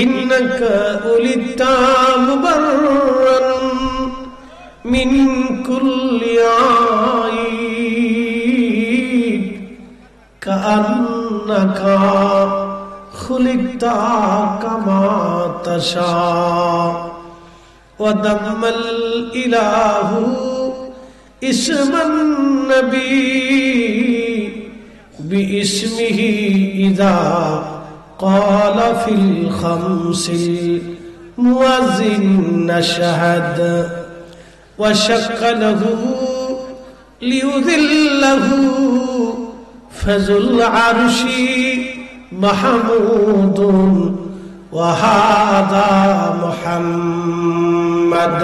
ইন্নাকা উলিতা মুবাররান মিন কুল্লি আইব কাআন্নাকা খুলিকতা কামা তাশা ওয়া দাম্মাল ইলাহু ইসমান নবী বিইসমিহি ইযা قال في الخمس المؤذن نشهد وشق له ليذله فذو العرش محمود وهذا محمد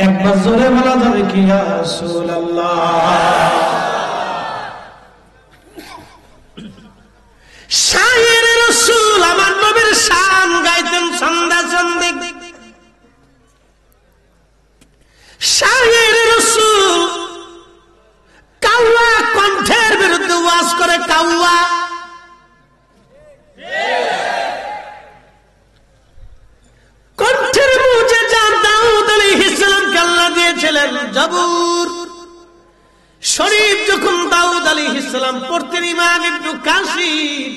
একবার জোরে বলা যাবে কি ইয়া রাসূলুল্লাহ। শায়ের রাসূল আমার নবীর শান গাইতেন সন্ধ্যা সন্ধে। শায়ের রাসূল কাওয়া কণ্ঠের বিরুদ্ধে ওয়াজ করে। কাওয়া কণ্ঠের মুজিজা দাউদ আলাইহিস সালামকে আল্লাহ দিয়েছিলেন জাবুর শরীফ। যখন দাউদ আলাইহিস সালাম পড়তেন ইমাম ইবনে কাসির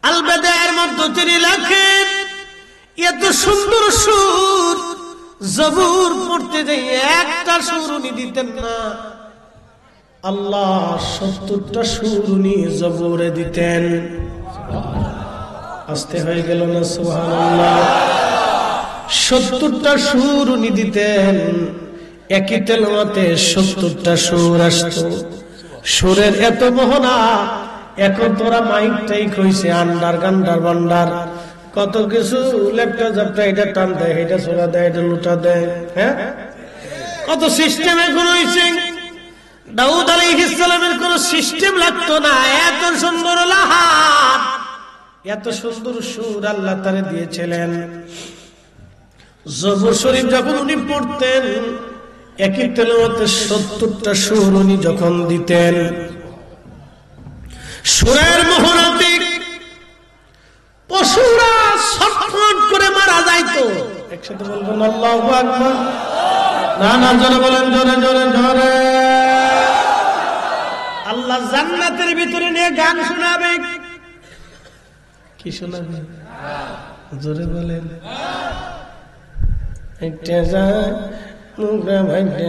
আল বাদায়ের মধ্যে তিনি লেখেন এত সুন্দর সুর জাবুর পড়তে যাই একটা সুর উনি দিতেন না, আল্লাহ ৭০টা সুর উনি জাবুরে দিতেন। আস্তে হয়ে গেল না সুবহানাল্লাহ। ৭০টা সুর উনি দিতেন। একই তেলাওয়াতে ৭০টা সুর আসতো। সুরের এত মোহনা। এখন তোরা মাইক টাইক হইছে আন্ডার গান্ডার বান্ডার কত কিছু, ল্যাপটপ জ্যাপটা এটা টান দেয়, এটা ছোড়া দেয়, এটা লুটা দেয়, হ্যাঁ কত সিস্টেম এখন হইছে। দাউদ আলাইহিস সালামের কোন সিস্টেম লাগতো না। এত সুন্দর লাহার, এত সুন্দর সুর আল্লাহ তারে দিয়েছিলেন। জাবুর শরীফ যখন উনি পড়তেন একই তেলাওয়াতে ৭০টা সুর উনি যখন দিতেন, সুরের মোহনাতে পশুরা ছটফট করে মারা যাইতো। একসাথে বলবেন আল্লাহু আকবার। না না জোরে বলেন, জোরে জোরে জোরে। আল্লাহ জান্নাতের ভিতরে নিয়ে গান শোনাবে। কি শোনাবে? জোরে বলেন। একটা যা মুগরা ভাইটা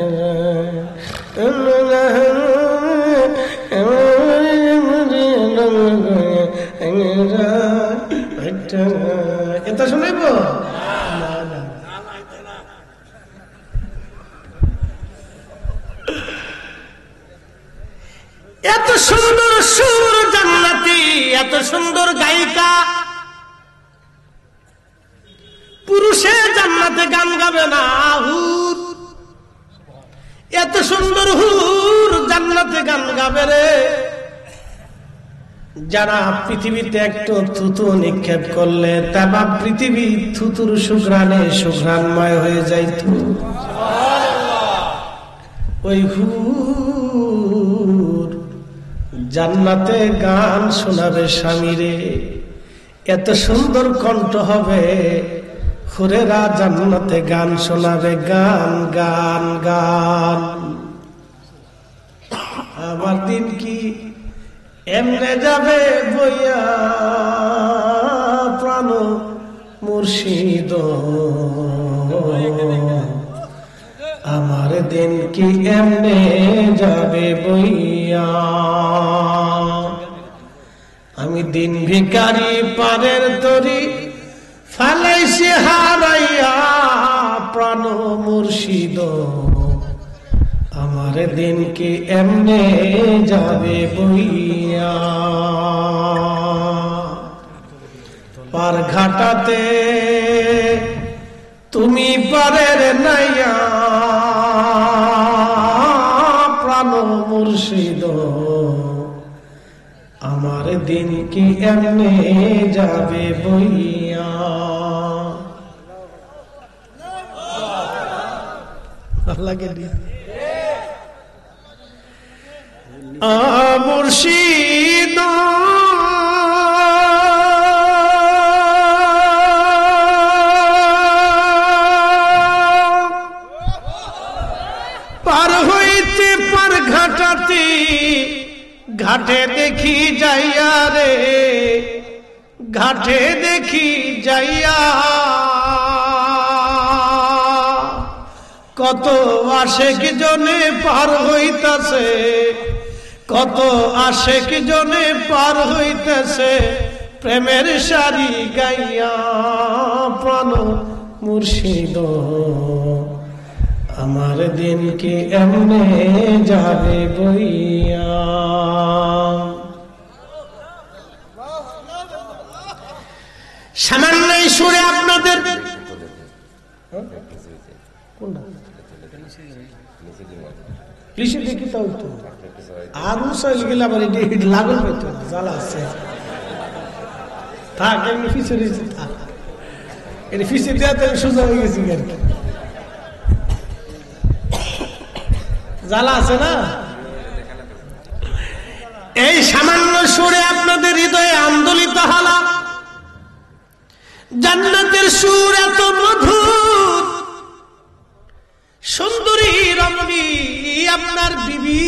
এটা শুনাইব না। এত সুন্দর সুর জান্নাতি, এত সুন্দর গায়িকা। পুরুষে জান্নাতে গান গাবে না, হুর এত সুন্দর হুর জান্নাতে গান গাবে রে। যারা পৃথিবীতে একটু থুতু নিক্ষেপ করলে তাবা পৃথিবী থুতুর সুঘ্রাণে সুঘ্রাণময় হয়ে যাইত। ওই হুর জান্নাতে গান শোনাবে স্বামীরে। এত সুন্দর কণ্ঠ হবে, হুরেরা জান্নাতে গান শোনাবে। গান গান গান। আমার দিন কি এমনে যাবে বইয়া প্রাণ মুর্শিদ, আমার দিন কি এমনে যাবে বইয়া। আমি দিন ভিখারি পারের তরি ফালাইছি হারাইয়া প্রাণ মুর্শিদ, আমার দিন কি এমনে যাবে বইয়া। পার ঘাটাতে তুমি পারের নাইয়া প্রাণ মুর্শিদ, আমার দিন কি এমনে যাবে বইয়া। লাগে মুর্শিদ ঘাটে দেখি যাইয়া রে, ঘাটে দেখি যাইয়া কত আশেক জনে পার হইতাছে, কত আশেক জনে পার হইতেছে প্রেমের সারি গাইয়া। প্রাণ মুর্শিদ আমার দিন কি এমনে যাবে বইয়া। সামান্য সুরে আপনাদের আর গেলে আবার লাগল পেতো না, জ্বালা আছে থাক এমনি ফিসে থাক, এটা ফিসে দেওয়া সোজা হয়ে গেছি আর কি, জ্বালা আছে না। এই সামান্য সুরে আপনাদের হৃদয়ে আন্দোলিত হলাম। জান্নাতের সুর এত মধুর, সুন্দরী রমণী আপনার বিবি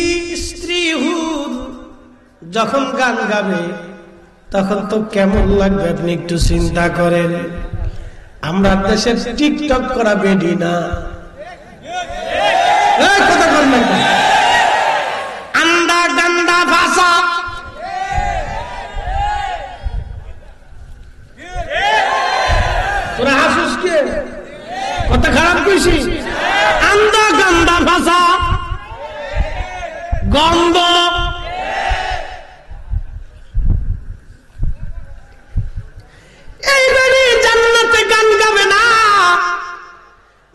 স্ত্রী হুর যখন গান গাবে তখন তো কেমন লাগবে আপনি একটু চিন্তা করেন। আমরা দেশের টিকটক করা বেডি না, কথা বলবেন আন্ডা ডান্ডা ভাষা, তোরা হাসুস কে কথা খারাপ কইছি, আন্দা গান্দা ভাষা গন্ধ, এইবারে জান্নাতে গান গাবে না।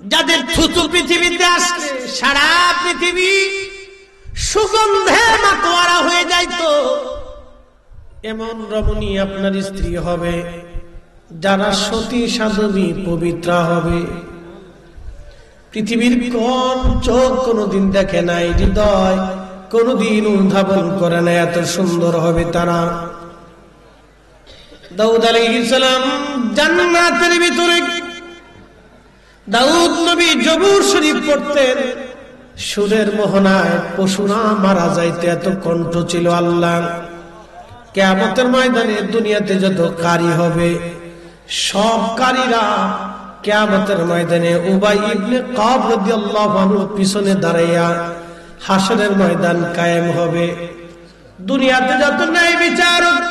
যাদের থুতু পৃথিবীতে আসছে সারা পৃথিবী সুগন্ধে মাতোয়ারা হয়ে যাইতো, এমন রমণী আপনার স্ত্রী হবে যারা সতী সাধবী পবিত্রা হবে। পৃথিবীর কোন চোখ কোনদিন দেখে নাই, হৃদয় কোনদিন উদ্ভাবন করে না, এত সুন্দর হবে তারা। দাউদ আলাইহিস সালাম জান্নাতের ভিতরে, দাউদ নবী জবুর শরীফ পড়তেন, সুরের মোহনায় পশুরা মারা যাইতে এত কণ্ঠ ছিল আল্লাহ। কিয়ামতের ময়দানে দুনিয়াতে যত কারি হবে সব কারীরা কিয়ামতের ময়দানে উবাই ইবনে কাব রাদিয়াল্লাহু আনহু পিছনে দাঁড়াইয়া হাসরের ময়দান কায়েম হবে। দুনিয়াতে যত ন্যায় বিচারক,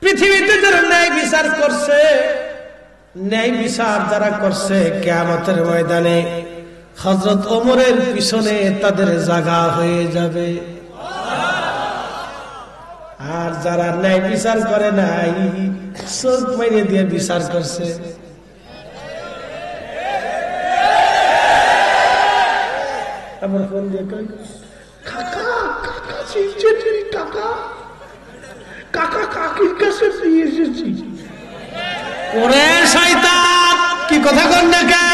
পৃথিবীতে যারা ন্যায় বিচার করছে, ন্যায় বিচার যারা করছে, কিয়ামতের ময়দানে হযরত ওমরের পিছনে তাদের জায়গা হয়ে যাবে। আর যারা ন্যায় বিচার করে নাই, চোখ মেরে দিয়ে বিচার করছে, আমার ফোন দিয়ে কাকা কাকা কাকা কাকা কাকির কাছে নিয়ে এসেছি। ওরে শয়তান, কি কথা কন না কে?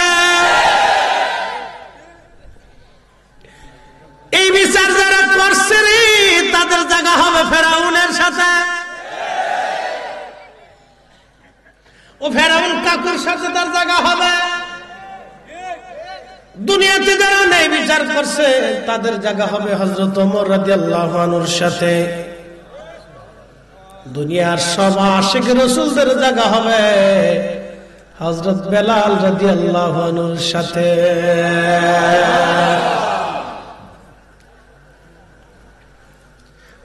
এই বিচার যারা করছে রে তাদের জায়গা হবে ফেরাউনের সাথে। ও ফেরাউন কাকুর সাথে তার জায়গা হবে। দুনিয়াতে যারা ন্যায় বিচার করছে তাদের জায়গা হবে হযরত ওমর রাদিয়াল্লাহু আনহুর সাথে। দুনিয়ার সব আশিক রাসূলদের জায়গা হবে হযরত বেলাল রাদিয়াল্লাহু আনহুর সাথে।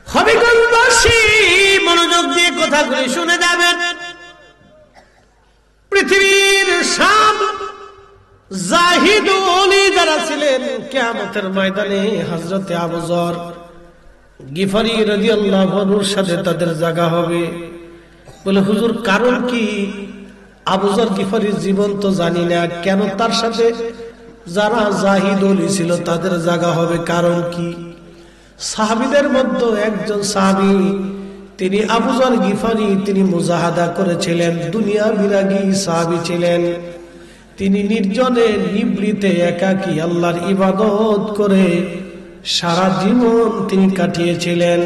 হবিগঞ্জবাসী মনোযোগ দিয়ে কথাগুলি শুনে যাবেন। পৃথিবীর সব জাহিদ ওলি যারা ছিলেন কিয়ামতের ময়দানে হযরতে আবু যর গিফারি রাদিয়াল্লাহু আনহুর সাথে তাদের জায়গা হবে। বলে হুজুর কারণ কি? আবু যর গিফারির জীবন তো জানি না, কেন তার সাথে যারা জাহিদ ওলি ছিল তাদের জায়গা হবে, কারণ কি? সাহাবীদের মধ্যে একজন সাহাবী, তিনি আবু যর গিফারি, তিনি মুজাহাদা করেছিলেন, দুনিয়া বিরাগী সাহাবী ছিলেন। তিনি নির্জনে নিবৃতে একাকী আল্লাহর ইবাদত করে সারা জীবন তিনি কাটিয়েছিলেন।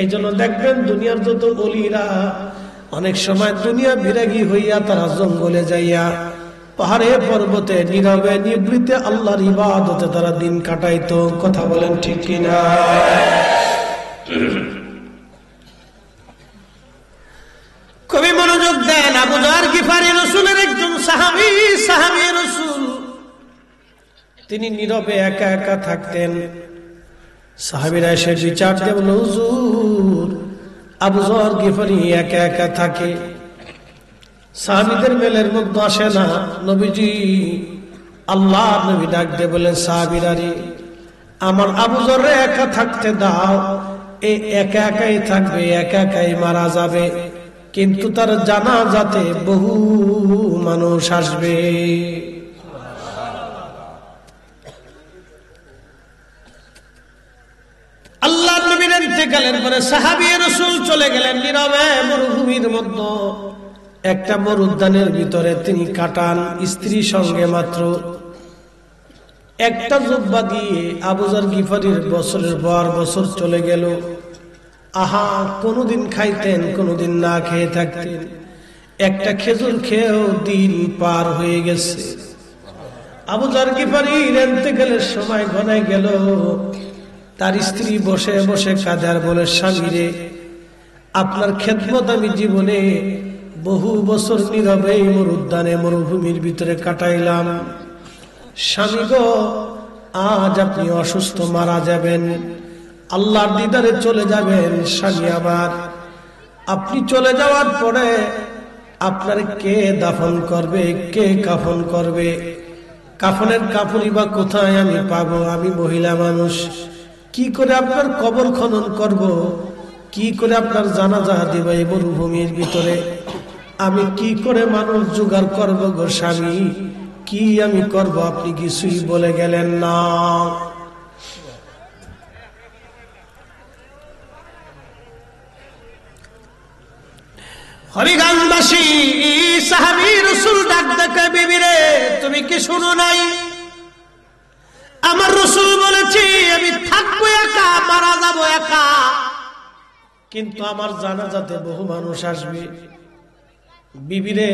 এই জন্য দেখবেন দুনিয়ার যত ওলিরা অনেক সময় দুনিয়া বিরাগী হইয়া তারা জঙ্গলে যাইয়া পাহাড়ে পর্বতে নীরবে নিবৃতে আল্লাহর ইবাদতে তারা দিন কাটাইতো। কথা বলেন ঠিক কিনা? খুবই মনোযোগ দেন। আবু যর গিফারী রাসূলের একজন সাহাবী রাসূল, তিনি নীরবে একা একা থাকতেন। সাহাবীরা এসে বিচার দিয়ে বলল, হুজুর আবু যর গিফারী একা একা থাকে, সাহাবীদের মেলের মধ্যে আসে না। নবীজি আল্লাহ নবী ডাক দিয়ে বলেন, সাহাবীরা রে, আমার আবু যররে একা থাকতে দাও, এই একা একাই থাকবে, একা একাই মারা যাবে, কিন্তু তার জানাজাতে বহু মানুষ আসবে। আল্লাহ নবীর ইন্তেকালের পরে সাহাবী রাসূল চলে গেলেন নীরবে মরুভূমির মধ্যে, একটা মরুদ্যানের ভিতরে তিনি কাটান স্ত্রী সঙ্গে মাত্র। একটা জুব্বা দিয়ে আবু যর গিফারীর বছরের পর বছর চলে গেল। আহা, কোনদিন খাইতেন, কোনদিন না খেয়ে থাকতেন, একটা খেজুর খেয়েও দিন পার হয়ে গেছে। আবু যর গিফারীর ইন্তেকালের সময় ঘনায় গেল। তার স্ত্রী বসে বসে কাঁদে আর বলে, স্বামী রে, আপনার খেদমত আমি জীবনে বহু বছর নীরবে মরুদ্যানে মরুভূমির ভিতরে কাটাইলাম। স্বামী গো, আজ আপনি অসুস্থ, মারা যাবেন, আল্লাহর দিদারে চলে যাবেন। স্বামী আমার, আপনি চলে যাওয়ার পরে আপনার কে দাফন করবে, কে কাফন করবে? কাফনের কাপড়ই বা কোথায় আমি পাবো? আমি মহিলা মানুষ, কি করে আপনার কবর খনন করব? কি করে আপনার জানাজা দিব এই মরুভূমির ভিতরে? আমি কি করে মানুষ জোগাড় করব গো স্বামী? কি আমি করব? আপনি কিছুই বলে গেলেন না। হরিগঞ্জবাসী সাহাবী রাসূল ডাক ডাকে, বিবি রে, তুমি কি শুনো নাই? আমার রাসূল বলেছি আমি থাকবো একা, মারা যাবো একা, কিন্তু আমার জানাজাতে বহু মানুষ আসবে। বিবি রে,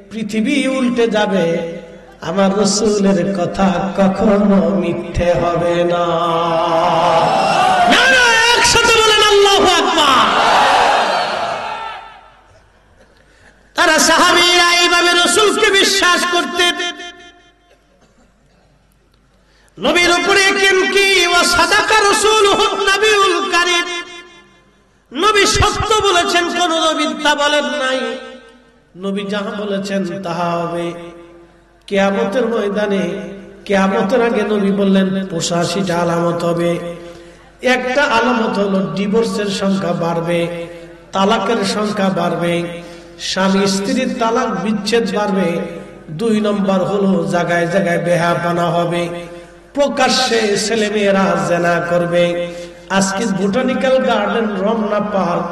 পৃথিবী উল্টে যাবে, আমার রাসূলের কথা কখনো মিথ্যে হবে না। একসাথে বলেন আল্লাহু আকবার। তারা সাহাবীরা এইভাবে রাসূলকে বিশ্বাস করতেন। নবীর উপরে কিনকি ওয়া সাদাকা রাসূলুহু নবিউল কারীম, নবী সত্য বলেছেন, কোন নবী মিথ্যা বলেন নাই। নবী যাহা বলেছেন তাহা হবে। কিয়ামতের ময়দানে, কিয়ামতের আগে নবী বললেন ৮৫টা আলামত হবে। একটা আলামত হলো ডিভোর্সের সংখ্যা বাড়বে, তালাকের সংখ্যা বাড়বে, স্বামী স্ত্রীর তালাক বিচ্ছেদ বাড়বে। ২ নম্বর হলো জায়গায় জায়গায় বেহায়াপনা হবে, প্রকাশ্যে ছেলেমেয়েরা জেনা করবে। আজকে botanical garden, Ramna park,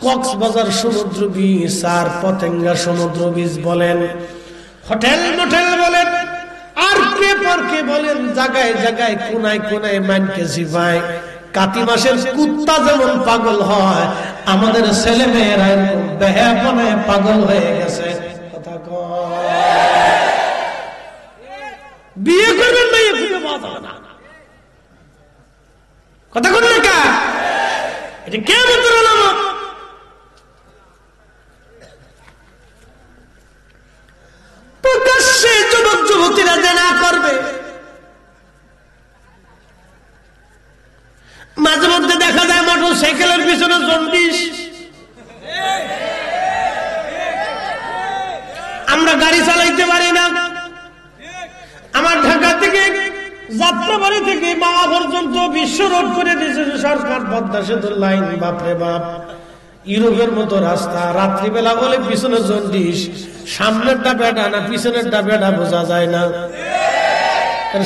Cox's Bazar সমুদ্র বীচ আর পতেঙ্গা সমুদ্র বীচ বলেন, হোটেল মোটেল বলেন, আর কে পার্কে বলেন, জায়গায় জায়গায় কোনায় কোনায় মানকে জিভায় কাতি মাসের কুত্তা যেমন পাগল হয়, আমাদের ছেলে মেয়েরা বেহায়াপনায় পাগল হয়ে গেছে। কথা কয়, বিয়ে করবেন না, খুঁজে পাওয়া যাবে না। কথা কোন লেখা? এটা কিয়ামতের আলামত। প্রকাশ্যে যুবক যুবতীরা জেনা করবে। মাঝে মধ্যে দেখা যায় মোটর সাইকেলের পিছনে জন্ডিস। আমরা গাড়ি চালাইতে পারি না। আমার ঢাকা থেকে যাত্রাবাড়ি থেকে মাওয়া পর্যন্ত বিশ্ব রোড করে দিয়েছে সরকার, পদ্মা সেতুর লাইন। বাপরে বাপ, ইউরোপের মতো রাস্তা। রাত্রিবেলা বলে পিছনে জন্ডিস, সামনেরটা বেড়া না পিছনেরটা বেড়া বোঝা যায় না।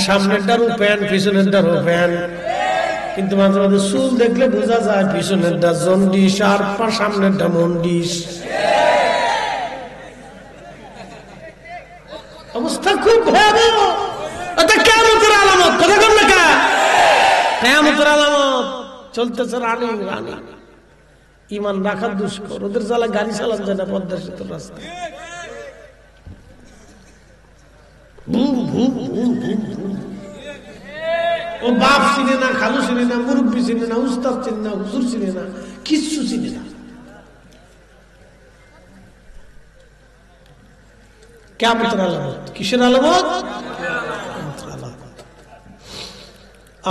সামনেরটারও প্যান, পিছনেরটারও প্যান, কিন্তু মাঝে মাঝে চুল দেখলে বোঝা যায় পিছনেরটা জন্ডিস আর সামনেরটা মন্ডিস। অবস্থা খুব ভয়াবহ। এটা কিয়ামতের আলামত। কথা কোন লেখা? কিয়ামতের আলামত। চলতেছে রানিং রানিং। ইমান রাখা দুষ্কর। ওদের জ্বালা গাড়ি চালান যায় না পদ্মা সেতুর রাস্তায়। Boom boom boom boom boom. ও বাপ চিনে না, খালু চিনে না, মুরব্বী চিনে না, উস্তাদ চিনে না, হুজুর চিনে না, কিচ্ছু চিনে না। কিয়ামতের আলামত। কিসের আলামত?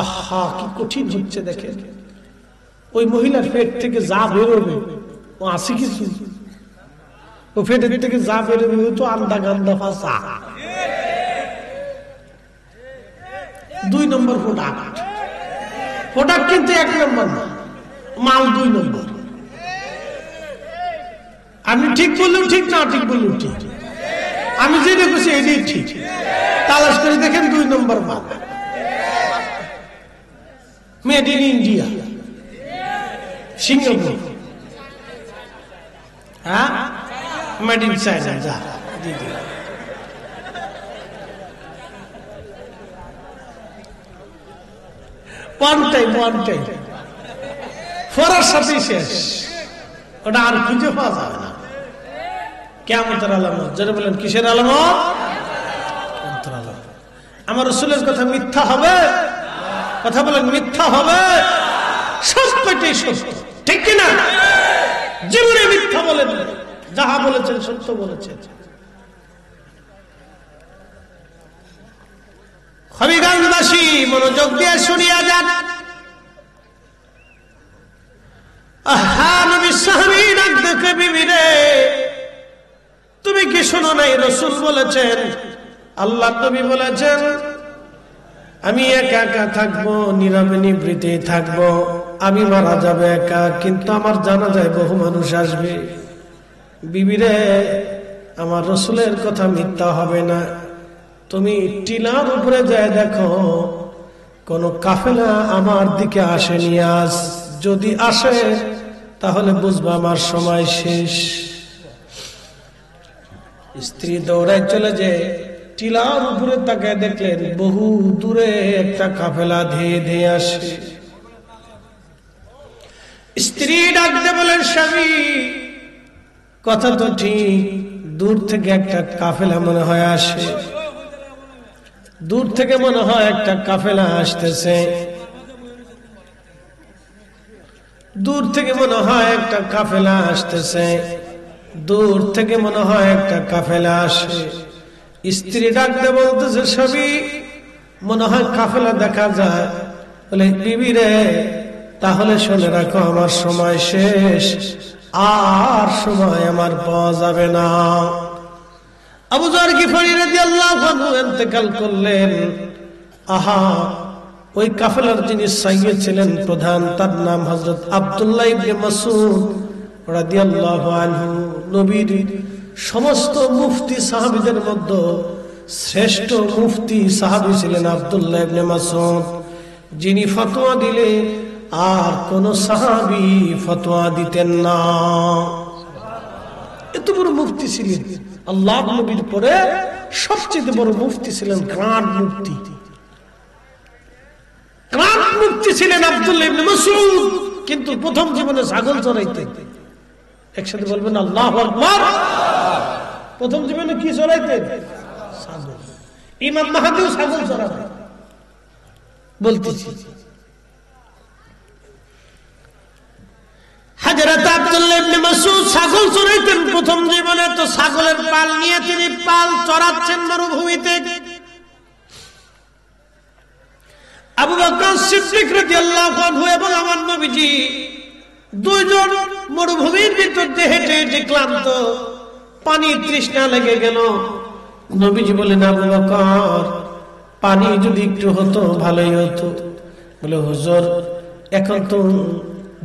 আহা, কি কঠিন হচ্ছে দেখেন। ওই মহিলার পেট থেকে যা বেরোবে ও আসি কিছু, ও পেটের থেকে যা বেরোবে ও তো আন্দা গান্দা ফাঁসা। 2 নম্বর প্রোডাক্ট। প্রোডাক্ট কিন্তু 1 নম্বর না, মাল 2 নম্বর। আমি ঠিক বললেও ঠিক, না ঠিক বললেও ঠিক, আমি যেটা বলছি এটাই ঠিক। তালাশ করে দেখেন 2 নম্বর মাল, মেড ইন ইন্ডিয়া, সিঙ্গাপুর, হ্যাঁ, মেড ইন চায়না। যা দিদি ওয়ান টাইম ফরার সাথেই শেষ, ওটা আর খুঁজে পাওয়া যাবে না। কিয়ামতের আলামত। যারা বলেন কিসের আলামত? আমার রাসূলের কথা মিথ্যা হবে? কথা বলেন মিথ্যা হবে? সত্যটাই সত্য, ঠিক কিনা? জীবনে মিথ্যা বলেন, যাহা বলেছেন সত্য বলেছেন। হবিগঞ্জবাসী মনোযোগ দিয়ে শুনিয়া যান। আহা, নবী সাহাবী ডাক দেখে, বিবি রে তুমি কি শোনো নাই? রাসূল বলেছেন, আল্লাহ নবী বলেছেন, আমি একা একা থাকবো, নীরবে নিভৃতে থাকবো। আমি মারা যাবে একা, কিন্তু আমার জানাজায় বহু মানুষ আসবে। বিবি রে, আমার রাসূলের কথা মিথ্যা হবে না। তুমি টিলার উপরে যায় দেখো কোন কাফেলা আমার দিকে আসেনি আজ। যদি আসে তাহলে বুঝবা আমার সময় শেষ। স্ত্রী দৌড়ায় চলে যায়, টিলার উপরে তাকায় দেখলেন বহু দূরে একটা কাফেলা ধেয়ে ধেয়ে আসে। স্ত্রী ডাকতে বলেন, স্বামী কথা তো ঠিক, দূর থেকে একটা কাফেলা মনে হয় আসে, দূর থেকে মনে হয় একটা কাফেলা আসতেছে, দূর থেকে মনে হয় একটা কাফেলা আসতেছে, দূর থেকে মনে হয় একটা কাফেলা আসে। স্ত্রী ডাকতে বলতেছে, স্বামী মনে হয় কাফেলা দেখা যায়। বলে, বিবি রে তাহলে শুনে রাখো আমার সময় শেষ, আর সময় আমার পাওয়া যাবে না। আবু যর গিফারী রাদিয়াল্লাহু আনহু ইন্তেকাল করলেন। আহা, ওই কাফেলার যিনি সাইয়্যিদ ছিলেন, প্রধান, তার নাম হযরত আব্দুল্লাহ ইবনে মাসউদ রাদিয়াল্লাহু আনহু। নবীর সমস্ত মুফতি সাহাবীদের মধ্যে শ্রেষ্ঠ মুফতি সাহাবী ছিলেন আব্দুল্লাহ ইবনে মাসউদ, যিনি ফতোয়া দিলে আর কোন সাহাবী ফতোয়া দিতেন না। এত বড় মুফতি ছিলেন। আল্লাহ নবীর পরে সবচেয়ে বড় মুফতি ছিলেন, গ্রান্ড মুফতি। গ্রান্ড মুফতি ছিলেন আব্দুল্লাহ ইবনে মাসউদ, কিন্তু প্রথম জীবনে ছাগল চড়াইতেন। একসাথে বলবেন আল্লাহু আকবার। প্রথম জীবনে কি চড়াইতেন? ছাগল। ইমাম মাহদিও ছাগল চড়াতেন। বলতেছি হযরত আব্দুল্লাহ ইবনে মাসউদ ছাগল চড়াইতেন প্রথম জীবনে। তো ছাগলের পাল নিয়ে তিনি পাল চড়াচ্ছেন মরুভূমিতে। আবু বকর সিদ্দিক রাদিয়াল্লাহু আনহু এবং আমার নবীজি দুইজন মরুভূমির ভিতর দিয়ে হেঁটে হেঁটে ক্লান্ত, পানি তৃষ্ণা লেগে গেল। নবীজি বলেন, আবু বকর পানি যদি একটু হতো ভালোই হতো। বলে, হুজুর এখন তো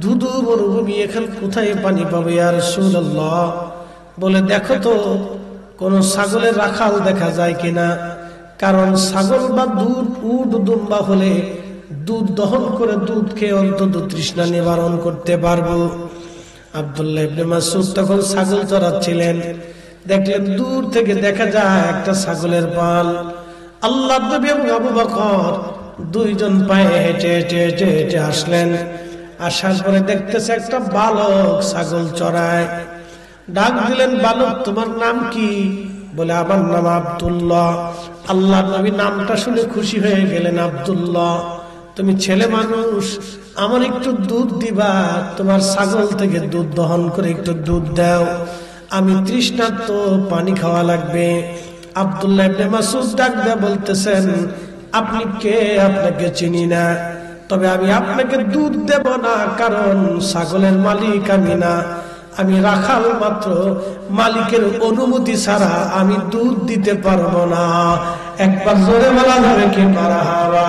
ধুধু মরুভূমি, এখন কোথায় পানি পাবে ইয়া রাসূলুল্লাহ? বলে, দেখো তো কোন ছাগলের রাখাল দেখা যায় কিনা, কারণ ছাগল বা উট দুম্বা হলে দুধ দহন করে দুধ খেয়ে অন্তত তৃষ্ণা নিবারণ করতে পারবো। আব্দুল্লাহ ইবনে মাসউদ তখন ছাগল চড়াচ্ছিলেন, দেখলেন দূর থেকে দেখা যায় একটা ছাগলের পাল। আল্লাহর নবী এবং আবু বকর দুইজন পায়ে হেঁটে হেঁটে হেঁটে হেঁটে আসলেন। আসার পরে দেখতেছে একটা বালক ছাগল চড়ায়। ডাক দিলেন, বালক তোমার নাম কি? বলে, আমার নাম আব্দুল্লাহ। আল্লাহর নবী নামটা শুনে খুশি হয়ে গেলেন। আব্দুল্লাহ তুমি ছেলে মানুষ, আমার একটু দুধ দিবা, তোমার ছাগল থেকে দুধ দহন করে একটু দুধ দাও, আমি তৃষ্ণার্ত, পানি খাওয়া লাগবে। আব্দুল্লাহ ইবনে মাসউদ ডাক দিয়ে বলতেছেন, আপনি কে? আপনাকে চিনি না, তবে আমি আপনাকে দুধ দেব না, কারণ ছাগলের মালিক আমি না, আমি রাখাল মাত্র, মালিকের অনুমতি ছাড়া আমি দুধ দিতে পারবো না। একবার জোরে বলা যাবে কি মারহাবা?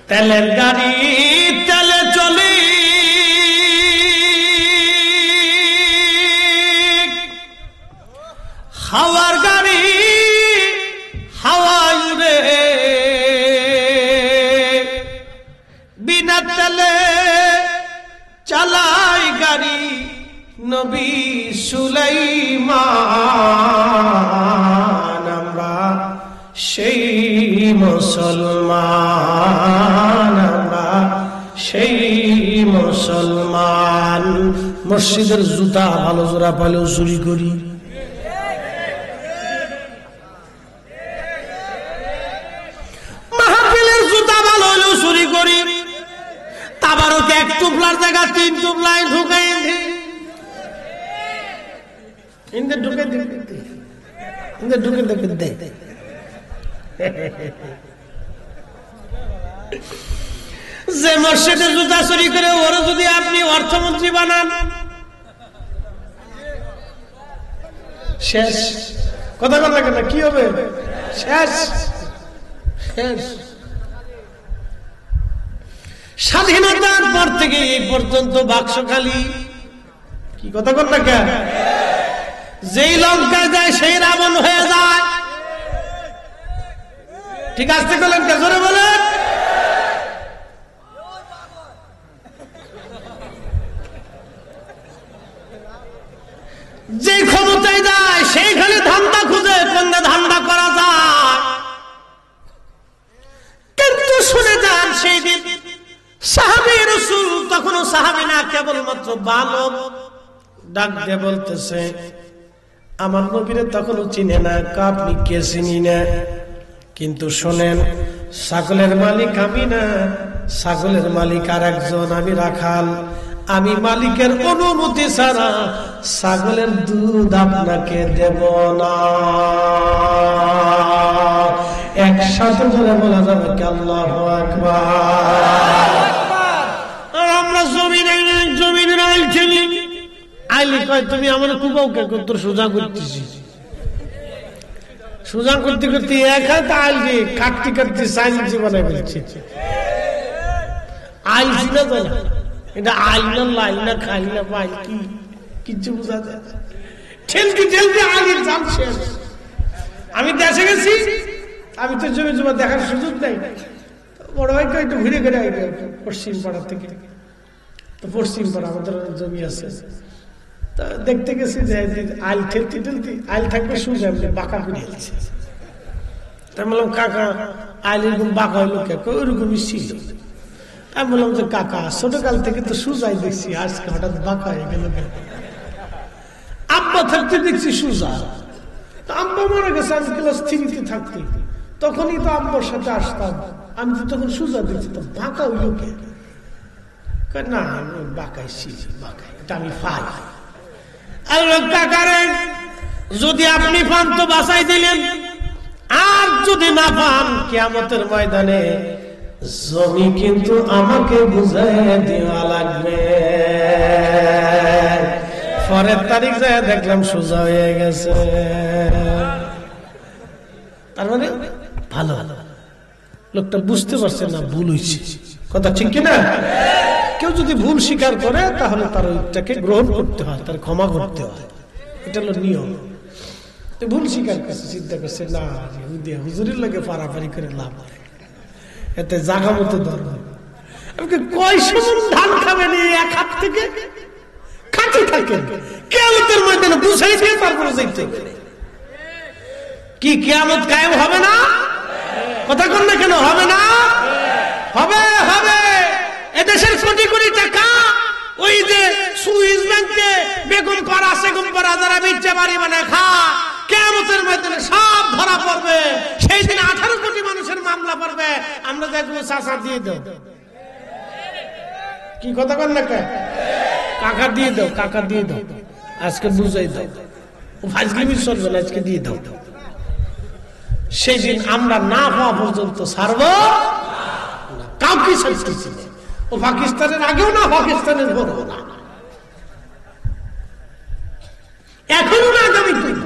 তেলের গাড়ি তেলে চলি, হাওয়ার গাড়ি হাওয়ায় উড়ে, বিনা তেলে চালাই গাড়ি নবী সুলাইমান। আমরা সেই মুসলমান, আমরা সেই মুসলমান। মসজিদের জুতা ভালো জোড়া পালেও চুরি করি, মাহফিলের জুতা ভালো হলেও চুরি করি, তাবারকে এক টুপলার জায়গা 3 টুপলায় ঢুকাই ঢুকে দে। যে মসজিদে জুতা চুরি করে ওরা যদি আপনি অর্থমন্ত্রী বানান, শেষ। কথা বল লাগে না, কি হবে? শেষ শেষ। স্বাধীনতার পর থেকে এই পর্যন্ত বাক্স খালি। কি কথা বল না কেন? যেই লঙ্কায় যায় সেই রাবণ হয়ে যায়। ঠিক আসতে গেলেন কে? জোরে বলেন। যে ক্ষমতায় যায় সেই খালি ধান্দা খুঁজে কোনটা ধান্দা করা যায়। কিন্তু শুনে যান, সেই দিন সাহাবী রাসূল, তখনও সাহাবী না, কেবলমাত্র বালক, ডাক দিয়ে বলতেছে, আমার নবীরে তখনও চিনে না, আপনি কে? চিনি না, কিন্তু শোনেন, ছাগলের মালিক আমি না, ছাগলের মালিক আর একজন, আমি রাখাল, আমি মালিকের অনুমতি ছাড়া ছাগলের দুধ আপনাকে দেব না। একসাথে ধরে বলা যাবে কি আল্লাহু আকবার। আর আমরা জমিনের আইল খেলি, আইলি কয় তুমি আমার কুবাও কে? তোর সোজা করতেছি, সোজা করতে করতে এক হাত আইল দিয়ে কাটতে কাটতে সাইন্সি বানাই ফেলছি। আইল ছিল তো না, এটা আইল না, লাইল না, খাইল না, পাইল কি কিছু বোঝা যায়? ঠেলতে ঠেলতে আইলের জাল শেষ। আমি দেশে গেছি, আমি তো জমি জমা দেখার সুযোগ নাই। বড় ভাই একটু ঘুরে ঘুরে আইবে পশ্চিম পাড়া থেকে, তো পশ্চিম পাড়া আমাদের জমি আছে, তা দেখতে গেছি যে আইল ঠেলতে ঠেলতে আইল থাকবে সুজা বাঁকা করে ফেলছে। তাই বললাম, কাকা আইল এরকম বাঁকা হইলো কে? ওইরকমই ছিল। আমি বললাম যে কাকা, ছোটকাল থেকে তো সুজাই দেখছি, আজকে হঠাৎ বাঁকা হয়ে গেল কেন? আব্বা থাকতে দেখছি সুজা, আব্বা মারা গেছে, আমি ক্লাস 3-তে থাকতে, তখনই তো আব্বার সাথে আসতাম, আমি তো তখন সুজা দেখছি, তো বাঁকা হইলো কে? না বাঁকাই ছিল, বাঁকাই, এটা আমি পাই। কাকারে যদি আপনি পান তো বাঁচাই দিলেন, আর যদি না পান কিয়ামতের ময়দানে জমি কিন্তু আমাকে বুঝাই দেওয়া লাগবে। পরের তারিখ যায় দেখলাম সোজা হয়ে গেছে। তার মানে ভালো লোকটা বুঝতে পারছে না ভুল হয়েছে, কথা ঠিক কিনা? কেউ যদি ভুল স্বীকার করে তাহলে তার ওইটাকে গ্রহণ করতে হয়, তার ক্ষমা করতে হয়, এটা হলো নিয়ম। ভুল স্বীকার করছে, চিন্তা করছে না হুজুরের লাগে পারাপারি করে লাভ, এতে জাগা মতো ধর্ম। আমাকে কয় সমন ধান খাবেন এক হাত থেকে খাতে থাকেন, কিয়ামতের ময়দানে বুঝাই দিয়ে তারপরে যাইতে কি কিয়ামত কায়েম হবে না? কথা কন না কেন? হবে না? হবে হবে। এদেশের কোটি কোটি টাকা ওই যে সুইস ব্যাংকে বেগম পাড়া সেগুন পাড়া যারা বিচ্ছে বাড়ি মানে খা, কিয়ামতের ময়দানে সব ধরা পড়বে। সেই দিন 18 কোটি মানুষের মামলা পড়বে, আমরা দেখবো চাচা দিয়ে দাও। কি কথা বল না, কাকা দিয়ে দাও, কাকা দিয়ে দাও, আজকে বুঝাই দাও, ও ফাজলিমি চলবে না, আজকে দিয়ে দাও। সেই দিন আমরা না হওয়া পর্যন্ত ছাড়বো কাউকে ছাড়তেছি না। ও পাকিস্তানের আগেও না, পাকিস্তানের পরেও না, এখনো না, আগামী দিন।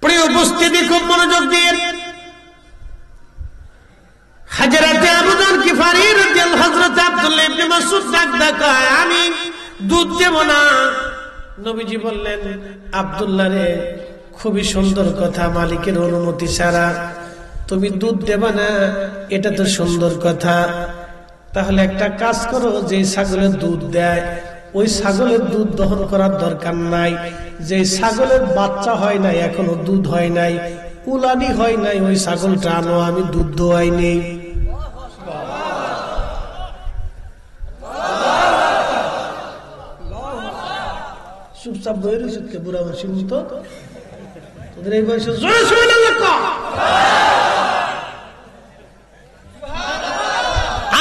প্রিয় উপস্থিতি, খুব মনোযোগ দিয়ে হযরতে আবু যর গিফারী রাদিয়াল্লাহু হযরত আব্দুল্লাহ ইবনে মাসউদ ডাক দেয়, আমি দুধ দেব না। নবীজি বললেন, আব্দুল্লাহ রে, খুবই সুন্দর কথা, মালিকের অনুমতি ছাড়া তুমি দুধ দেবা না, এটা তো সুন্দর কথা। তাহলে একটা কাজ করো, যে ছাগলের দুধ দেয় ওই ছাগলের দুধ দহন করার দরকার নাই। যে ছাগলের বাচ্চা হয় নাই, এখনো দুধ হয় নাই, উলানি হয় নাই, ওই ছাগলটা আনো, আমি দুধ দোয়াই নেই। চুপচাপ বই রয়েছে বুড়া মানুষের মতো, তোদের এই বয়সে জোরে সুবহানাল্লাহ কও,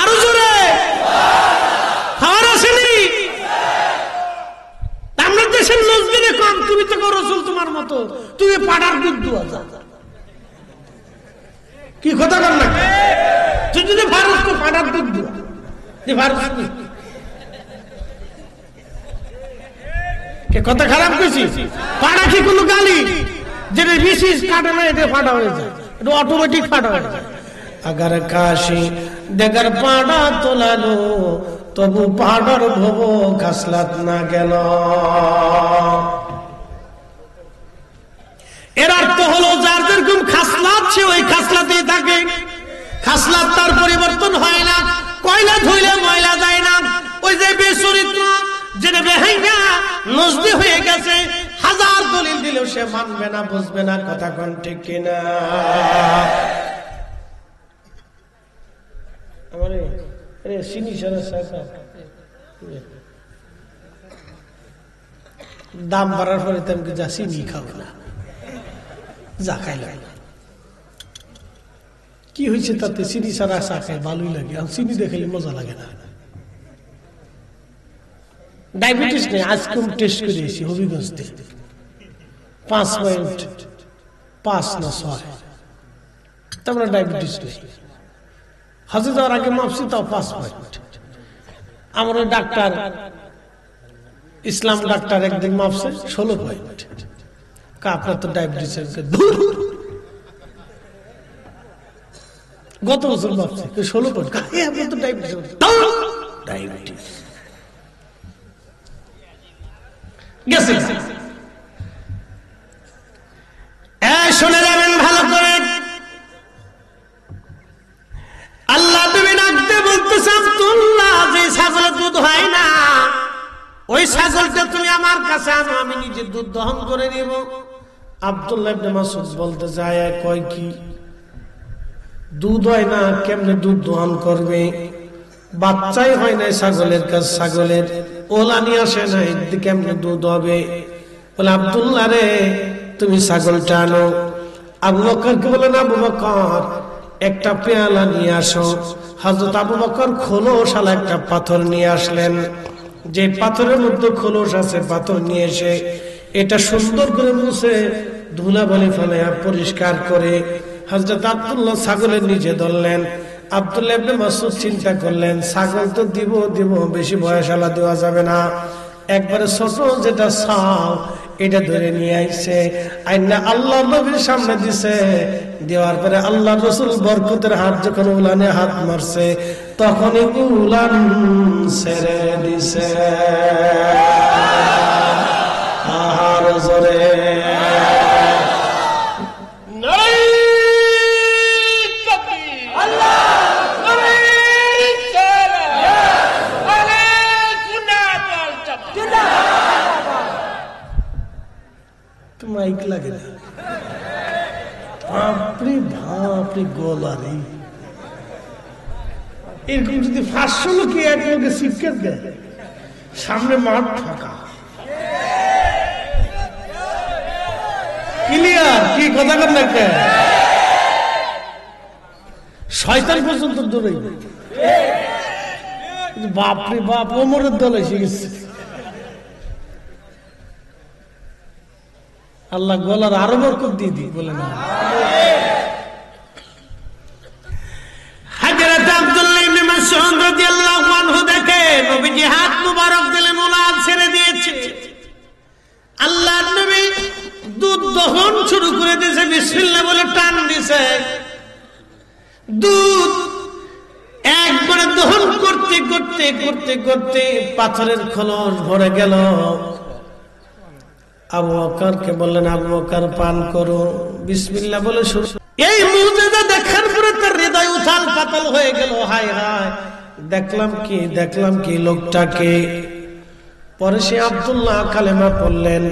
আরো জোরে। খাওয়ার আসেনি, আমরা দেশের লোকজনে কম, তুমি তো রাসূল তোমার মতো, তুমি পাড়ার দুধ দোয়া যা। কি কথা বল না, তুই যদি ভারত তো পাড়ার দুধ দোয়া, ভারত কথা খারাপ কইছি? পাড়া কি কোনো গালি? যেটা বিশেষ কাটে না, এটা ফাটা হয়ে যায়, এটা অটোমেটিক ফাটা হয়ে যায়। আগার কাশি দেগার পাড়া তোলালো, তবু পাড়ার ভব খাসলাত না গেল। এর অর্থ হলো, যার যেরকম খাসলাত সে ওই খাসলাতেই থাকে, খাসলাত তার পরিবর্তন হয় না। কয়লা ধুইলে ময়লা যায় না। ওই যে বেচরিত্র, যেটা বেহাইয়া নজদি হয়ে গেছে, হাজার দলিল দিলেও সে মানবে না, বুঝবে না। কথা কোন ঠিক কিনা? দাম বাড়ার পরে তেমনি যা চিনি খাবো না, যা খাইলাম কি হয়েছে তাতে? চিনি ছাড়া চা খাই ভালোই লাগে, আর চিনি দেখালে মজা লাগে না। ডায়াবেটিস নেই, আজকে টেস্ট করে এসেছি হবিগঞ্জ থেকে, 5.5 না 6, তোমরা ডায়াবেটিস নেই। হাজে যাওয়ার আগে মাপছি, তাও 5 পয়েন্ট। আমার ওই ডাক্তার, ইসলাম ডাক্তার, একদিন মাপছে 16 পয়েন্ট। আপনার তো ডায়াবেটিস, গত বছর মাপছে 16 পয়েন্ট, আপনার তো ডায়াবেটিস গেছে। শুনে যাবেন ভালো করে, আল্লাহ তুমি ডাকতে বলতেছে, আব্দুল্লাহ, যে ছাগলের দুধ হয় না ওই ছাগলটা তুমি আমার কাছে আনো, আমি নিজে দুধ দহন করে নিব। আব্দুল্লাহ ইবনে মাসউদ বলতে যায়, কয় কি দুধ হয় না, কেমনে দুধ দহন করবে? বাচ্চাই হয় নাই ছাগলের কাছে, ছাগলের ওলানি আসে নাই, কেমনে দুধ হবে? বলে, আব্দুল্লাহ রে, তুমি ছাগলটা আনো। আবু বকরকে বলেন, আবু বকর, একটা পেয়ালা নিয়ে আসো। হযরত আবু বকর খোলসালা একটা পাথর নিয়ে আসলেন, যে পাথরের মধ্যে খোলস আছে। পাথর নিয়ে এসে এটা সুন্দর করে মুছে ধুলাবালি ফেলে পরিষ্কার করে হযরত আব্দুল্লাহ ছাগলের নিচে ধরলেন। আব্দুল্লাহ ইবনে মাসউদ চিন্তা করলেন, ছাগল তো দিব, বেশি বয়সালা দেওয়া যাবে না, একবারে ছোট যেটা ছাও এটা ধরে নিয়ে আইছে, আইনা আল্লাহ নবীর সামনে দিছে। দেওয়ার পরে আল্লাহ রাসূল বরকতের হাত যখন উলানে হাত মারছে, তখনই উলান ছেড়ে দিছে। আর জোরে মাইক লাগে না, বাপরে বাপরে গলারে। এরকম যদি 500 লোকে এক লোকে শিক্ষা দেয়, সামনে মাঠ ফাঁকা, ক্লিয়ার? কি কথা বলেন না? শয়তান পর্যন্ত দূরে। বাপরে বাপ, ওমরের দল এসে গেছে। আল্লাহ গলার আরো বরকত দিয়ে দিই, বলে না। হযরত আব্দুল্লাহ ইবনে মাসউদ রাদিয়াল্লাহু আনহু দেখে নবীজি হাত মুবারক দিলেন, ওলাদ ছেড়ে দিয়েছে। আল্লাহর নবী দুধ দহন শুরু করে দিয়েছে, বিসমিল্লাহ বলে টান দিয়েছে। দুধ একবারে দহন করতে করতে করতে করতে পাথরের খোলস ভরে গেল। আবু বকরকে বললেন, আবু বকর পান করো। বিসমিল্লাহ বলে শুরু। এই মুজিজা দেখার পরে তার হৃদয় উথাল পাতাল হয়ে গেল। হায় হায়, দেখলাম কি লোকটাকে। পরে সে আব্দুল্লাহ কালেমা পড়লেন।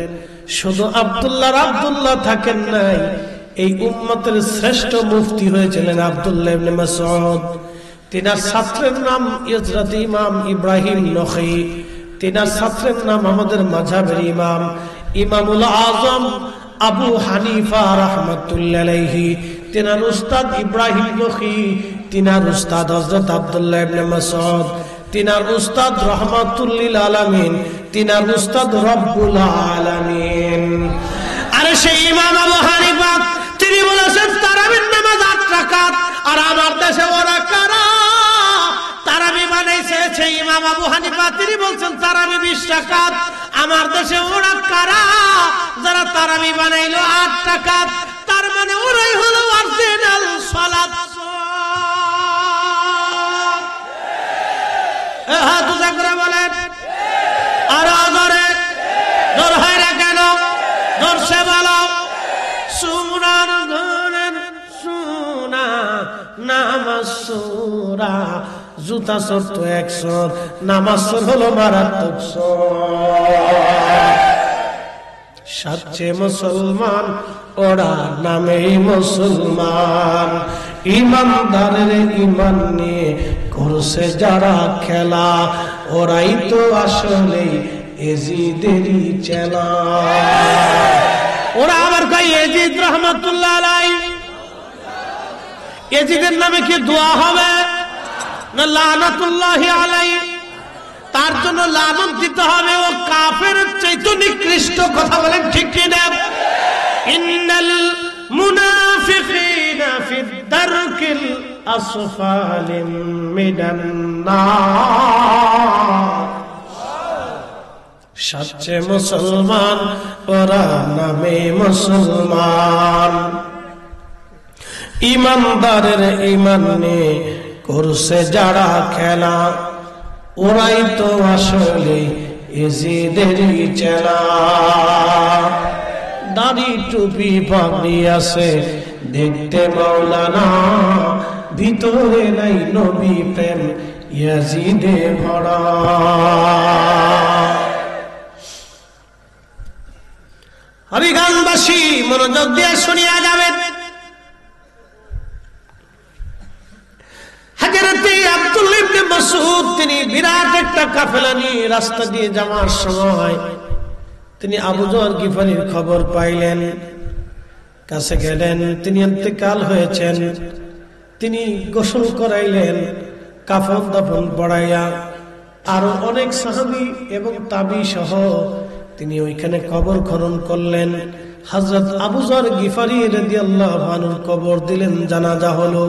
শুধু আব্দুল্লাহ থাকেন নাই, এই উম্মতের শ্রেষ্ঠ মুফতি হয়েছিলেন আব্দুল্লাহ ইবনে মাসউদ। তিনার ছাত্রের নাম হযরত ইমাম ইব্রাহিম নখী। তিনার ছাত্রের নাম আমাদের মাযহাবের ইমামুল আযম আবু হানিফা রাহমাতুল্লাহি আলাইহি। তিনার উস্তাদ ইব্রাহিম নখী, তিনার উস্তাদ হযরত আব্দুল্লাহ ইবনে মাসউদ, তিনার উস্তাদ রাহমাতুল লিল আলামিন, তিনার উস্তাদ রব্বুল আলামিন। আরে সেই ইমাম আবু হানিফা তিনি বলেছেন তারাবির নামাজ ৮ রাকাত। আর আমার দেশে ওরা কারা তারাবি বানাইছে? সেই ইমাম আবু হানিফা তিনি বলছেন তারাবি ২০ রাকাত। আমার দেশে ওরা কারা যারা তারাবি বানাইলো ৮ রাকাত? তার মানে ওরাই হলো অরিজিনাল সালাত। হাত উঁচা করে বলেন, আর জোরে, জোর হয় না কেন? জোরসে বলো। সুনার ঘরের সুনা নামাজ সুরা, জুতা সত্য ১০০, নামাজ হলো মারাত্মক। সাচ্চে মুসলমান ওরা নামেই মুসলমান। ইমানদারের ইমান নিয়ে করছে যারা খেলা, ওরাই তো আসলে এজিদেরই চেলা। ওরা আবার কয় এজিদ রহমাতুল্লাহ আলাইহি। এজিদের নামে কি দোয়া হবে না লানাতুল্লাহি আলাইহি? তার জন্য লানত দিতে হবে। ও কাফেরের চাইতে নিকৃষ্ট। কথা বলেন ঠিক কি না? ইন্নাল মুনাফিকিনা ফিদ দারকিল আসফালি মিনান নার। সাচ্চে মুসলমান ওরা নামে মুসলমান। ইমানদারের ইমান নিয়ে করছে যারা খেলা, ওরাই তো আসলে এজিদেরই চেলা। দাড়ি টুপি পাগড়ি আছে দেখতে মাওলানা, ভিতরে নাই নবী প্রেম ইয়াজিদে ভরা। হরিগানবাসী মনোযোগ দিয়ে শুনিয়া যাবেন। হযরত আব্দুল্লাহ ইবনে মাসউদ তিনি বিরাট একটা কাফেলা নিয়ে রাস্তা দিয়ে যাওয়ার সময় তিনি আবু যর গিফারির খবর পাইলেন। কাছে গেলেন, তিনি ইন্তেকাল হয়েছেন। তিনি গোসল করাইলেন, কাফন দাফন পড়াইয়া আরো অনেক সাহাবী এবং তাবি সহ তিনি ওইখানে কবর খনন করলেন। হযরত আবু যর গিফারি রাদিয়াল্লাহু আনহুর কবর দিলেন, জানাজা হলো।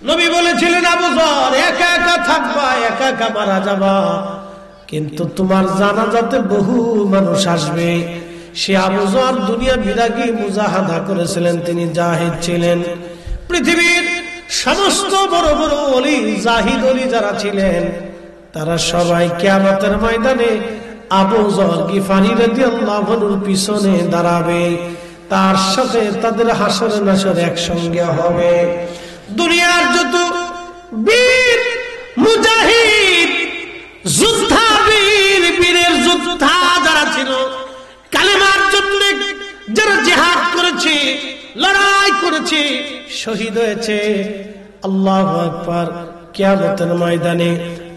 নবী বলেছিলেন, আবু যর একা একা থাকবা, একা একা মারা যাবা, কিন্তু তোমার জানাজাতে বহু মানুষ আসবে। সে আবু যর দুনিয়া বিরাগী মুজাহাদা করেছিলেন, তিনি জাহিদ ছিলেন। পৃথিবীর সমস্ত বড় বড় ওলি, জাহিদ ওলি যারা ছিলেন, তারা সবাই কিয়ামতের ময়দানে আবু যর গিফারি রাদিয়াল্লাহু আনহুর পিছনে দাঁড়াবে। তার সাথে তাদের হাসর নাসর একসঙ্গে হবে। দুনিয়ার যত বীর মুজাহিদ যোদ্ধা, বীরের যোদ্ধা যারা ছিল, কালেমার জন্য যারা জিহাদ করেছে, লড়াই করেছে, শহীদ হয়েছে, আল্লাহু আকবার, কিয়ামতের ময়দানে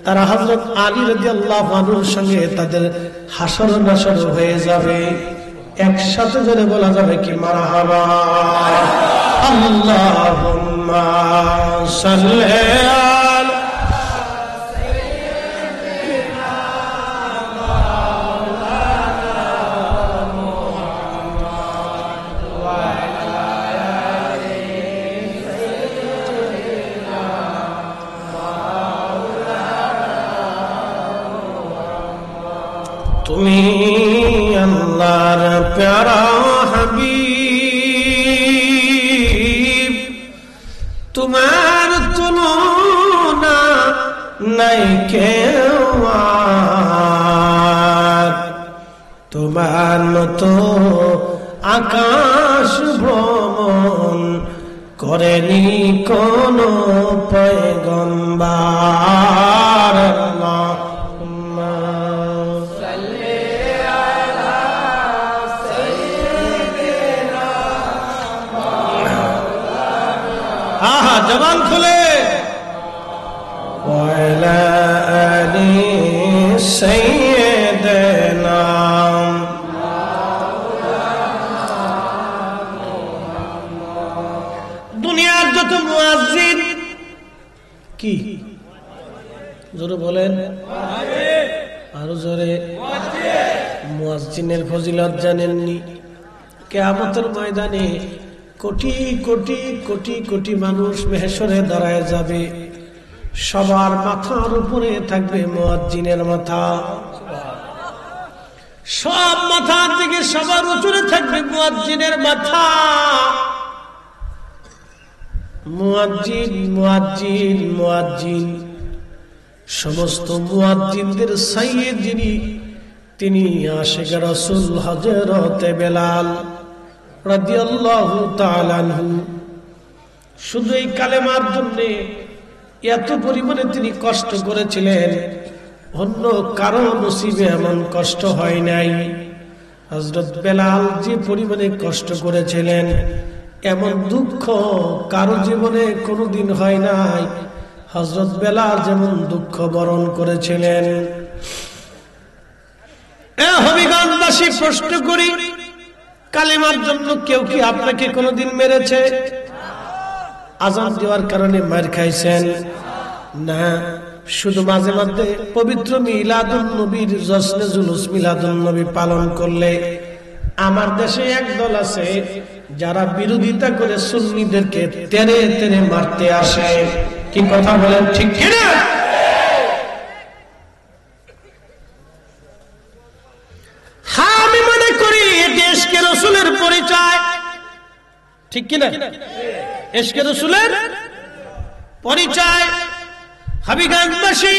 তারা হযরত আলী রাদিয়াল্লাহু আনহুর সঙ্গে তাদের হাসর নাসর হয়ে যাবে। একসাথে জোরে বলা যাবে কি মারহাবা। আল্লাহুম্মা সাল্লি আলা সাইয়্যিদিনা মাওলানা মুহাম্মদ ওয়া আলা আলি সাইয়্যিদিনা মাওলানা। তুমি আল্লাহর প্যারা হাবিব, তোমার তুলনা নাই কেউ আর, তোমার মতো আকাশ ভ্রমণ করেনি কোন পয়গম্বর। আল্লাহুম্মা সাল্লি আলা সাইয়্যিদিনা মাওলানা। আহা, জবান খুলে ওয়া আলা আলি সাইয়্যিদিনা মাওলানা। দুনিয়ার যত মুয়াজ্জিন কি জোরে বলেন, আরো জোরে। মুয়াজ্জিনের ফজিলত জানেননি? কিয়ামতের ময়দানে কোটি কোটি কোটি কোটি মানুষ মাহশরে দাঁড়ায় যাবে, সবার মাথার উপরে থাকবে মুয়াজ্জিনের মাথা। সব মাথা থেকে সবার উপরে থাকবে মুয়াজ্জিনের মাথা। মুয়াজ্জিন মুয়াজ্জিন মুয়াজ্জিন, সমস্ত মুয়াজ্জিনদের সাইয়্যিদ যিনি, তিনি আশিক রাসূল হযরত বেলাল রাদিয়াল্লাহু তাআলা আনহু। শুধু এই কালেমার জন্য এত পরিমাণে তিনি কষ্ট করেছিলেন, অন্য কারো নসিবে এমন কষ্ট হয় নাই। হযরত বেলাল যে পরিমাণে কষ্ট করেছিলেন, এমন দুঃখ কারো জীবনে কোনোদিন হয় নাই। হযরত বেলাল যেমন দুঃখ বরণ করেছিলেন। হবিগঞ্জবাসী, প্রশ্ন করি, কালেমার জন্য কেউ কি আপনাকে কোনোদিন মেরেছে? আযান দেওয়ার কারণে মার খাইছেন? না, শুধু মাঝে মাঝে পবিত্র মিলাদুন নবীর জশ্নে জুলুস মিলাদুন নবী পালন করলে আমার দেশে একদল আছে যারা বিরোধিতা করে সুন্নিদেরকে তেরে তেরে মারতে আসে। কি কথা বলেন, ঠিক কিনা? হ্যাঁ, আমি মনে করি এটি ইশকে রাসূলের পরিচয়, ঠিক কিনা? ইশকে রাসূলের পরিচয়। হবিগঞ্জবাসী,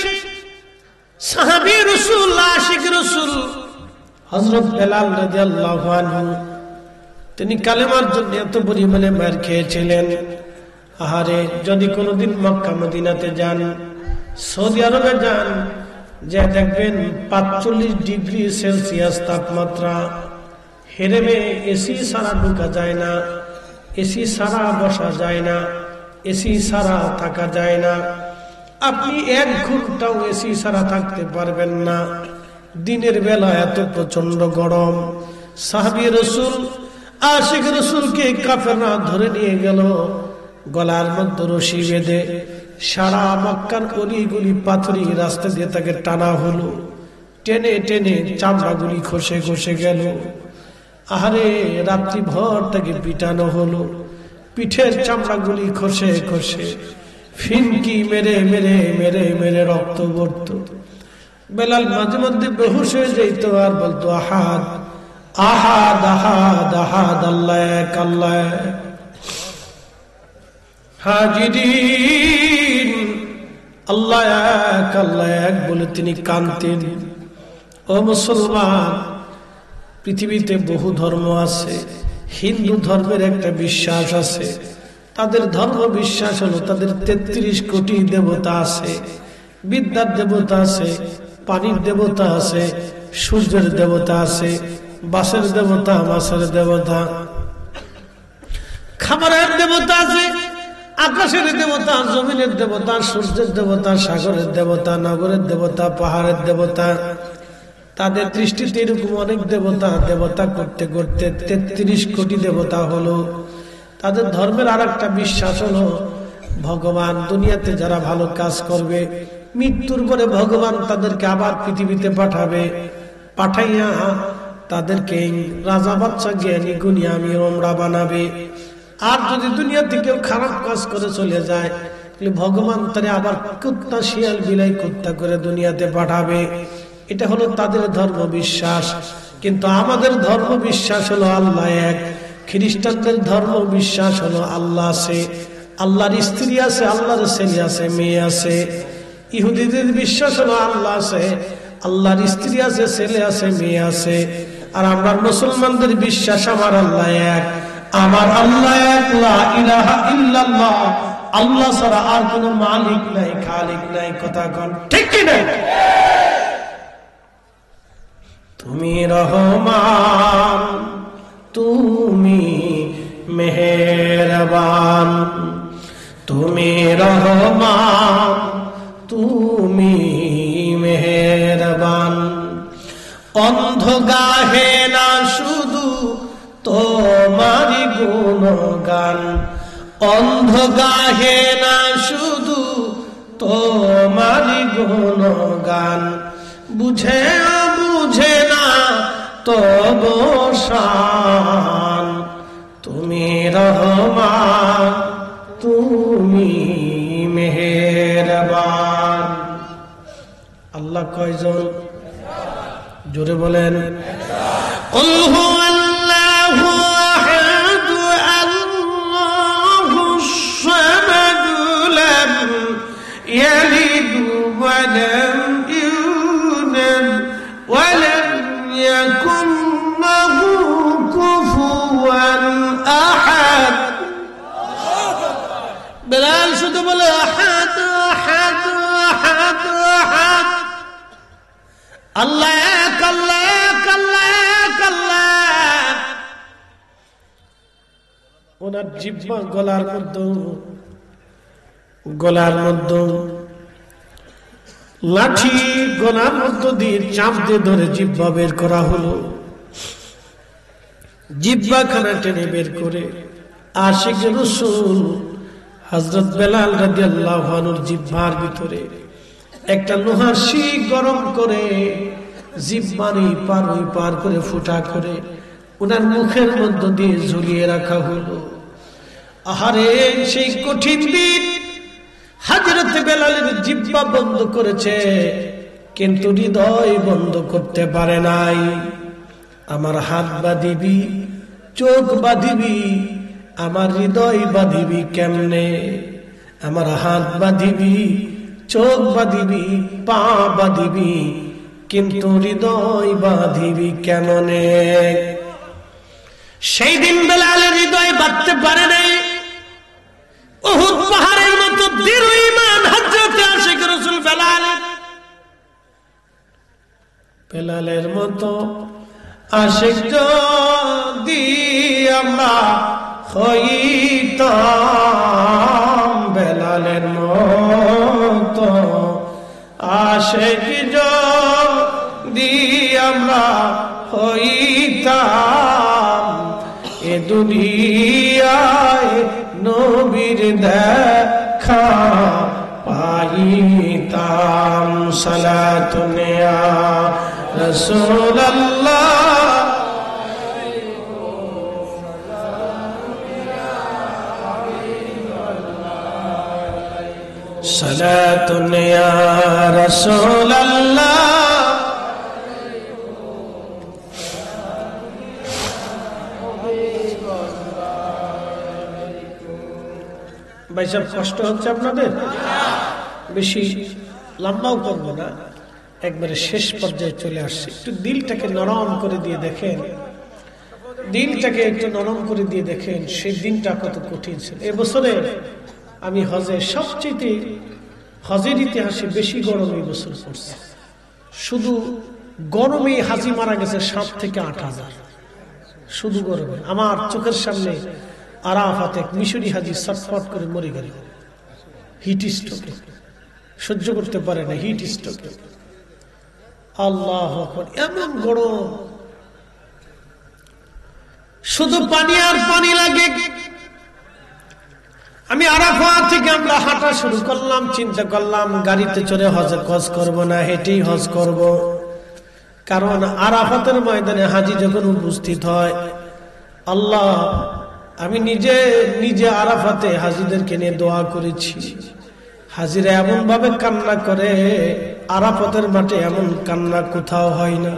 সাহাবী রাসূল, আশিক রাসূল হযরত বেলাল রাদিয়াল্লাহু আনহু, তিনি কালেমার জন্য এত পরিমাণে মার খেয়েছিলেন। আহারে, যদি কোনোদিন মক্কা মদিনাতে যান, সৌদি আরবে যান, যে দেখবেন 45 ডিগ্রি সেলসিয়াস তাপমাত্রা, হেরেমে এসি ছাড়া ঢোকা যায় না, এসি ছাড়া বসা যায় না, এসি ছাড়া থাকা যায় না। আপনি 1 ঘন্টাও এসি ছাড়া থাকতে পারবেন না। দিনের বেলা এত প্রচন্ড গরম। সাহাবী রাসূল, আশিক রাসূলকে কাফেররা ধরে নিয়ে গেল, গলার মধ্যে রশি বেঁধে সারা মক্কার অলিগলি পাথরি রাস্তা দিয়ে তাকে টানা হলো। টেনে টেনে চামড়াগুলি খসে খসে গেল। আহারে, রাত্রি ভর তাকে পিটানো হলো, পিঠের চামড়াগুলি খসে খসে ফিনকি মেরে মেরে মেরে মেরে রক্ত পড়ত। বেলাল মাঝে মধ্যে বেহুশ হয়ে যেত আর বলতো, আহাদ আহাদ আহাদ আহাদ, আল্লাহ এক, আল্লাহ এক। হাজিরিন, আল্লাহ এক, আল্লাহ এক বলে তিনি কাঁদতেন। ও মুসলমান, পৃথিবীতে বহু ধর্ম আছে। হিন্দু ধর্মের একটা বিশ্বাস আছে, তাদের ধর্ম বিশ্বাস হলো তাদের 33 কোটি দেবতা আছে। বিদ্যার দেবতা আছে, পানির দেবতা আছে, সূর্যের দেবতা আছে, বাসের দেবতা, মাছের দেবতা, খাবারের দেবতা আছে, আকাশের দেবতা, জমিনের দেবতা, সূর্যের দেবতা, সাগরের দেবতা, নগরের দেবতা, পাহাড়ের দেবতা, তাদের দৃষ্টিতে এরকম অনেক দেবতা। দেবতা করতে করতে 33 কোটি দেবতা হলো। তাদের ধর্মের আর একটা বিশ্বাস হলো ভগবান দুনিয়াতে যারা ভালো কাজ করবে, মৃত্যুর পরে ভগবান তাদেরকে আবার পৃথিবীতে পাঠাবে, পাঠাইয়া তাদেরকে রাজা বাচ্চা জ্ঞানী গুণী আমি ওমরা বানাবে। আর যদি দুনিয়াতে কেউ খারাপ কাজ করে চলে যায়, তাহলে ভগবান তারে আবার কুত্তা শিয়াল বিলাই কুত্তা করে দুনিয়াতে পাঠাবে। এটা হলো তাদের ধর্ম বিশ্বাস। কিন্তু আমাদের ধর্ম বিশ্বাস হলো আল্লাহ এক। খ্রিস্টানদের ধর্ম বিশ্বাস হলো আল্লাহ আছে, আল্লাহর স্ত্রী আছে, আল্লাহর ছেলে আছে, মেয়ে আছে। ইহুদিদের বিশ্বাস হলো আল্লাহ আছে, আল্লাহর স্ত্রী আছে, ছেলে আছে, মেয়ে আছে। আর আমরা মুসলমানদের বিশ্বাস আমার আল্লাহ এক, আমার আল্লাহ এক, লা ইলাহা ইল্লাল্লাহ, আল্লাহ ছাড়া আর কোনো মালিক নাই, খালিক নাই। কথা কোন ঠিক কি না? তুমি রহমান, তুমি মেহেরবান, তুমি রহমান, তুমি মেহেরবান। অন্ধ গাহে না শুধু তোমারি গুণগান, অন্ধ গাহে না শুধু তোমারি গুণগান। বুঝে বুঝে না তবু শান, তুমি রহমান, তুমি মেহেরবান। আল্লাহ কয়জন? জোরে বলেন। কুল হুয়াল্লাহু আহাদ, আল্লাহুস সামাদ, লাম ইয়ালিদ ওয়া লাম ইউলাদ ওয়া লাম ইয়াকুন লাহু কুফুওয়ান আহাদ। বেলাল শুধু বলে আহাদ আহাদ আহাদ আহাদ। আল্লাহ এক, আল্লাহ এক, আল্লাহ এক, আল্লাহ। ওনার জিহ্বা গলার মধ্যে লাঠি, গলার মধ্য দিয়ে চাপ দিয়ে ধরে জিহ্বা বের করা হলো। জিহ্বা খানা টেনে বের করে আশিক রাসূল হযরত বেলাল রাদিয়াল্লাহু আনহুর জিহ্বার ভিতরে একটা লোহার শিক গরম করে জিহ্বানি পার করে ফুটা করে ওনার মুখের মধ্য দিয়ে ঝুলিয়ে রাখা হলো। আহারে সেই কঠিন দিন হযরত বেলালের জিহ্বা বন্ধ করেছে, কিন্তু হৃদয় বন্ধ করতে পারে নাই। আমার হাত বাঁধিবি, চোখ বাঁধিবি, আমার হৃদয় বাঁধিবি কেমনে? আমার হাত বাঁধিবি, চোখ বাঁধিবি, পা বাঁধিবি, কিন্তু হৃদয় বাঁধিবি কেমনে? সেই দিন বেলালের হৃদয় বাঁধতে পারে নাই। উহুদ পাহাড়ের মতো দৃঢ় ঈমান হযরত আশিক রাসূল বেলালের মতো আশিক যদি আমরা হইতাম, বেলালের মতো আশিক যদি আমরা হইতাম, এ দুনিয়ায় নবীর দেখা পাইতাম। সালাতুন ইয়া রাসূলুল্লাহ, সালাতুন ইয়া রাসূলুল্লাহ। ভাই সাহেব, কষ্ট হচ্ছে আপনাদের? বেশি লম্বাও করবো না, একবারে শেষ পর্যায়ে চলে আসছে। একটু দিলটাকে নরম করে দিয়ে দেখেন, দিলটাকে একটু নরম করে দিয়ে দেখেন সেই দিনটা কত কঠিন ছিল। এবছরে আমি হজে সবচেয়ে হজের ইতিহাসে বেশি গরম এই বছর পড়ছে। শুধু গরমে হাজি মারা গেছে 7 থেকে 8 হাজার, শুধু গরমে। আমার চোখের সামনে আরাফাতে এক মিশরি হাজি ছটফট করে মরে গেল হিট স্ট্রোকে, সহ্য করতে পারে না হিট স্ট্রোকে। আল্লাহু আকবার, এমন গরম, শুধু পানি আর পানি লাগে। আমি আরাফাত থেকে আমরা হাঁটা শুরু করলাম, চিন্তা করলাম গাড়িতে চড়ে হজ করব না, হেঁটেই হজ করব। কারণ আরাফাতের ময়দানে হাজি যখন উপস্থিত হয়, আল্লাহ, আমি নিজে নিজে আরাফাতে হাজিদেরকে নিয়ে দোয়া করেছি। হাজিরা এমন ভাবে কান্না করে, আরাফাতের মাঠে এমন কান্না কোথাও হয় না।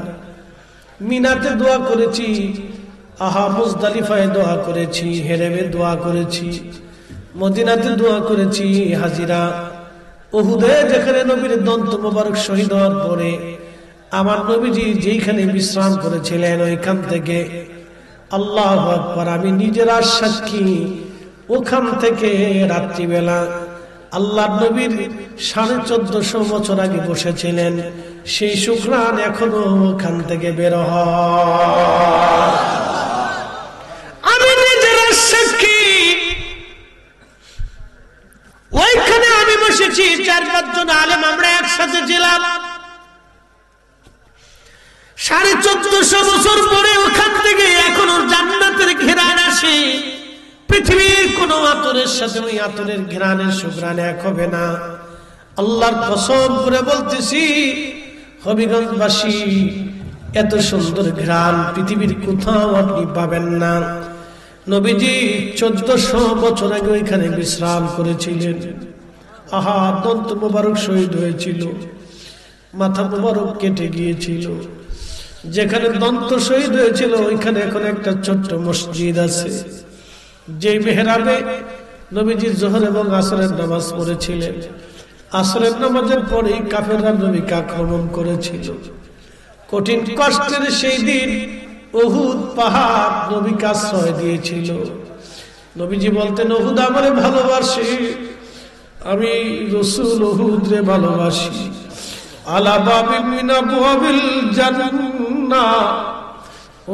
মিনাতে দোয়া করেছি, আহা মুজদালিফায় দোয়া করেছি, হেরেমে দোয়া করেছি, মদিনাতে দোয়া করেছি। হাজিরা উহুদে যেখানে নবীর দন্ত মোবারক শহীদ হওয়ার পরে আমার নবীজি যেখানে বিশ্রাম করেছিলেন, ওইখান থেকে আল্লাহু আকবার, আমি নিজের সাক্ষী, ওখান থেকে রাত্রিবেলা আল্লাহ নবীর 1450 বছর আগে বসেছিলেন, সেই শুকরান এখনো ওখান থেকে বের হয়। আমি নিজের সাক্ষী, ওইখানে আমি বসেছি, 4-5 জন আলেম আমরা একসাথে ছিলাম। 1450 বছর পরে ওখান থেকে এখনো জান্নাতের ঘেরান আসে। পৃথিবীর কোন আতরের সাথে ওই আতরের ঘেরানের সুঘ্রাণ এক হবে না। আল্লাহর কসম করে বলতেছি, হবিগঞ্জবাসী, এত সুন্দর ঘ্রাণ পৃথিবীর কোথাও আপনি পাবেন না। নবীজি 1400 বছর আগে ওইখানে বিশ্রাম করেছিলেন। আহা, দন্ত মোবারক শহীদ হয়েছিল, মাথা মোবারক কেটে গিয়েছিল। যেখানে দন্ত শহীদ হয়েছিল ওইখানে এখন একটা ছোট্ট মসজিদ আছে, যে মেহরাবে নবীজি যোহর এবং আসরের নামাজ পড়েছিলেন। আসরের নামাজের পরেই কাফেররা নবীকে আক্রমণ করেছিল। কঠিন কষ্টের সেই দিন উহুদ পাহাড় নবীকে আশ্রয় দিয়েছিল। নবীজি বলতেন, উহুদ আমারে ভালোবাসে, আমি রাসূল উহুদ রে ভালোবাসি। আলা বাবিন মিন আবওয়াবিল জান্নাহ,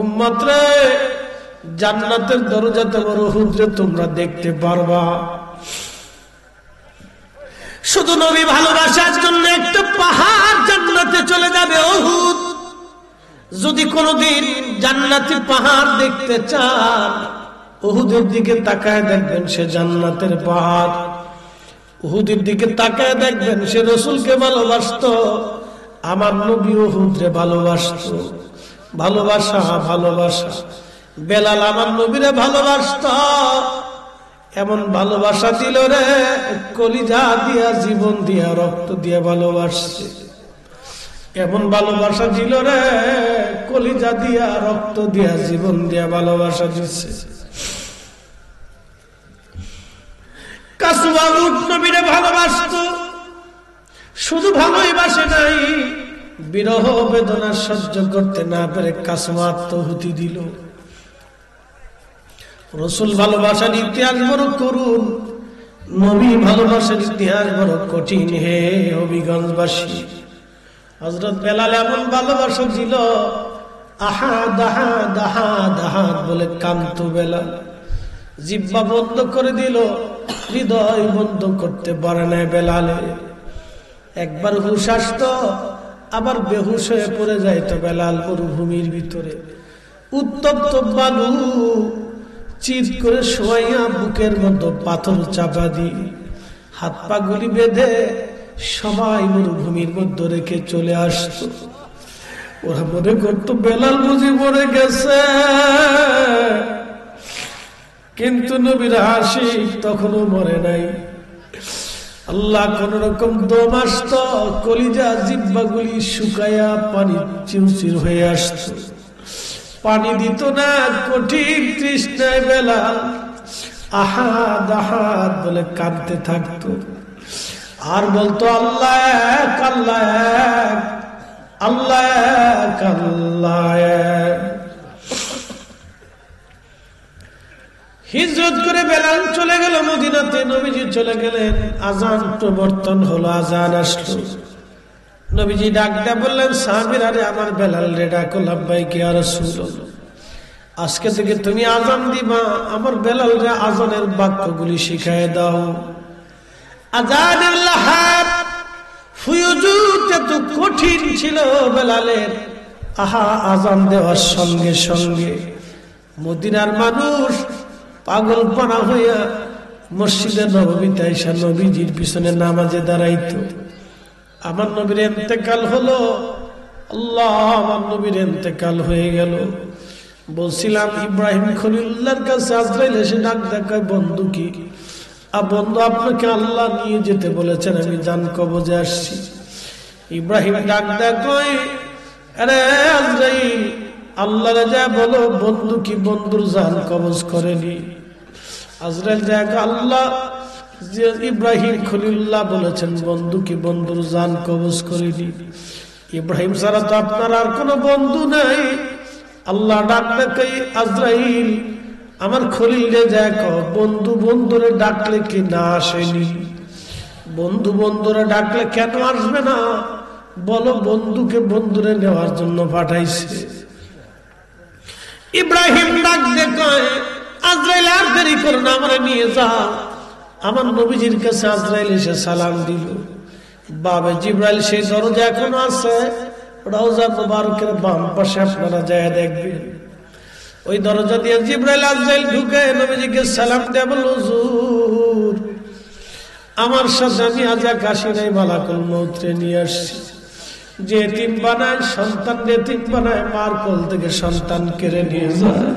উম্মত রে, জান্নাতের দরজাতে বড় উহুদ রে তোমরা দেখতে পারবা। শুধু নবী ভালোবাসার জন্য একটা পাহাড় জান্নাতে চলে যাবে, উহুদ। যদি কোনদিন জান্নাতি পাহাড় দেখতে চান, উহুদের দিকে তাকায় দেখবেন সে জান্নাতের পাহাড়। উহুদের দিকে তাকায় দেখবেন সে রাসূলকে ভালোবাসতো, আমার নবী উহুদরে ভালোবাসতো। ভালোবাসা, ভালোবাসা। বেলাল আমার নবীরে ভালোবাসতো, এমন ভালোবাসা দিল রে, কলিজা দিয়া, জীবন দিয়া, রক্ত দিয়া ভালোবাসছে। এমন ভালোবাসা দিল রে, কলিজা দিয়া, রক্ত দিয়া, জীবন দিয়া ভালোবাসা দিচ্ছে। কাসওয়া উট নবীরে ভালোবাসতো, শুধু ভালোবাসে নাই, বিরহ বেদনা সহ্য করতে না পেরে কাসওয়া আত্মাহুতি দিল। রাসূল ভালোবাসার ইতিহাস বড় করুন, নবী ভালোবাসার ইতিহাস বড় কঠিন। হে হবিগঞ্জবাসী, হযরত বেলাল এমন ভালোবাসা ছিল, আহাদ আহাদ আহাদ আহাদ বলে কাঁদতো বেলাল। জিহ্বা বন্ধ করে দিল, হৃদয় বন্ধ করতে পারে না বেলালে। একবার হুশ আসতো, আবার বেহুশ হয়ে পড়ে যাইতো বেলাল মরুভূমির ভিতরে। উত্তপ্ত বালু চিৎ করে শোয়াইয়া বুকের মধ্যে পাথর চাপা দিয়ে হাত পা গুলি বেঁধে সবাই মরুভূমির মধ্যে রেখে চলে আসতো। ওরা মনে করতো বেলাল বুঝি মরে গেছে, কিন্তু নবীর আশিক তখনও মরে নাই। আল্লাহ কোন রকম দম আসতো, কলিজা জিহ্বা গুলি শুকায়া পানি চিরচির হয়ে আসতো। পানি দিত না, কঠিন তৃষ্ণায় বেলাল আহাদ আহাদ বলে কাঁদতে থাকতো। আর বলতো, আল্লাহ এক, আল্লাহ এক, আল্লাহ এক, আল্লাহ এক। হিজরত করে বেলাল চলে গেল মদিনাতে, নবীজি চলে গেলেন। আজান প্রবর্তন হলো, আজান আসলো। নবীজি ডাক দেয়া বললেন, সাহাবীরা রে, আমার বেলাল রে ডাকো। লাব্বাইক ইয়া রাসূলুল্লাহ। আজকে থেকে তুমি আজান দিবা, আমার বেলালরে আজানের বাক্যগুলি শিখায় দাও। আজানের লাহাব ফুয়ুজুত এত কঠিন ছিল বেলালের। আহা, আজান দেওয়ার সঙ্গে সঙ্গে মদিনার মানুষ পাগলপানা হইয়া মসজিদে নববীতে আইসা নবীজির পিছনে নামাজে দাঁড়াইতো। আমার নবীর ইন্তেকাল হলো, আল্লাহ, আমার নবীর ইন্তেকাল হয়ে গেল। বলছিলাম ইব্রাহিম খলিলুল্লাহর কাছে আজরাইল এসে ডাক দেখায়, বন্ধু কি বন্ধু, আপনাকে আল্লাহ নিয়ে যেতে বলেছেন, আমি জান কবজে আসছি। ইব্রাহিম ডাক দেখায়, আরে আজরাইল, আল্লাহ যা বলো, বন্ধু কি বন্ধুর জান কবজ করেনি? আজরাইল দেখ, আল্লাহ যে ইব্রাহিম খলিলুল্লাহ বলেছেন বন্ধু কি বন্ধুর জান কবজ করেনি। ইব্রাহিম ছাড়া তো আপনার আর কোনো বন্ধু নাই। আল্লাহ ডাক দেখাই, আজরাইল, আমার খলিলে দেখো, বন্ধু বন্ধুরে ডাকলে কি না আসেনি? বন্ধু বন্ধুরে ডাকলে কেন আসবে না? বলো, বন্ধুকে বন্ধুরে নেওয়ার জন্য পাঠাইছে। ইব্রাহিম ডাক দেখায়, আজরাইল, আর দেরি করো না, আমরা নিয়ে যাও। আমার নবীজির কাছে আজরাইল এসে সালাম দিল। বাবে জিব্রাইল সেই দরজা এখনো আছে, রওজা মুবারকের বাম পাশে, আপনারা যায় দেখবেন। ওই দরজা দিয়ে জিব্রাইল আজরাইল ঢুকে নবীজিকে সালাম দেয়া বলল, হুজুর, আমার সাথে আমি আজ কাশি নাই, মালাকুল মউতরে নিয়ে আসছি। যে এতিম বানায়, সন্তান এতিম বানায়, মার কোল থেকে সন্তান কেড়ে নিয়ে যায়,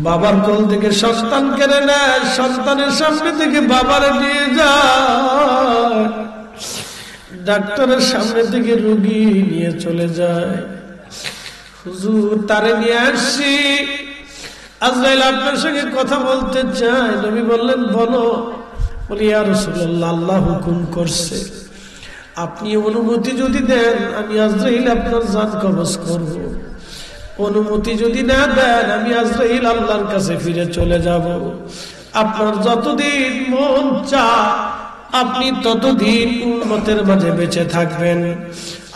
বাবার কোল থেকে সন্তান কেড়ে নেয়, সন্তানের সামনে থেকে বাবারে নিয়ে যায়, ডাক্তারের সামনে থেকে রোগী নিয়ে চলে যায়। হুজুর, তারে নিয়ে আসছি, আজরাইল আপনার সঙ্গে কথা বলতে চায়। নবী বললেন, বলো। বলি, ইয়া রাসূলুল্লাহ, আল্লাহ হুকুম করছে, আপনি অনুমতি যদি দেন আমি আজরাইল আপনার জান কবজ করব। অনুমতি যদি না দেন আমি আজরাইল আল্লাহর কাছে ফিরে চলে যাব। আপনার যতদিন মন চায় আপনি ততদিন উম্মতের মাঝে বেঁচে থাকবেন।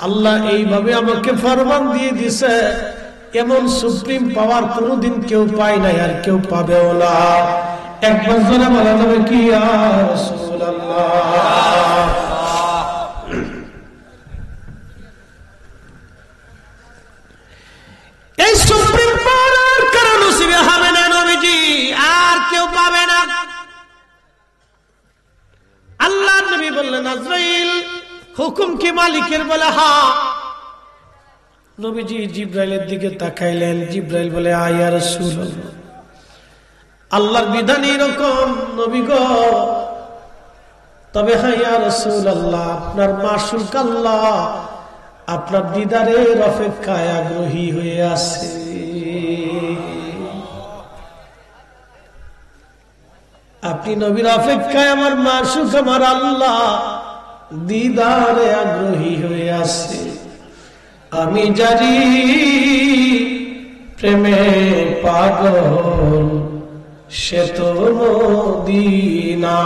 আল্লাহ এইভাবে আমাকে ফরমান দিয়ে দিছে, এমন সুপ্রিম পাওয়ার কোনোদিন কেউ পায় নাই, আর কেউ পাবেও না। একবার জোরে বলা যাবে কি, ইয়া রাসূলুল্লাহ। এই সুপ্রিম পাওয়ার কারণ নসিবে হবে না নবীজি, আর কেউ পাবে না। আল্লাহ নবী বললেন, আজরাইল, হুকুম কি মালিকের? বলে, হ্যাঁ। নবীজি জিব্রাইলের দিকে তাকাইলেন। জিব্রাইল বলে, ইয়া রাসূলুল্লাহ, আল্লাহর বিধান এরকম নবী গো। তবে হ্যাঁ ইয়া রাসূলুল্লাহ, আপনার মাশুক আল্লাহ আপনার দিদারের অপেক্ষায় আগ্রহী হয়ে আছে। আপনি নবীর অপেক্ষায়, আমার মাশুক আমার আল্লাহ দিদারে আগ্রহী হয়ে আছে। আমি জানি প্রেমে পাগল সে তো মদিনা,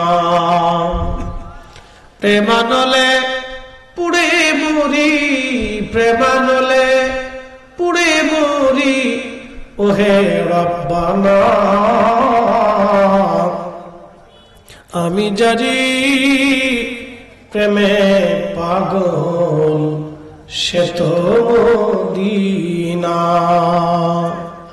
প্রেমানলে পুড়ে মরি, প্রেমানলে পুড়ে মরি, ওহে রব্বানা। আমি জানি প্রেমে পাগল সে তো মদিনা।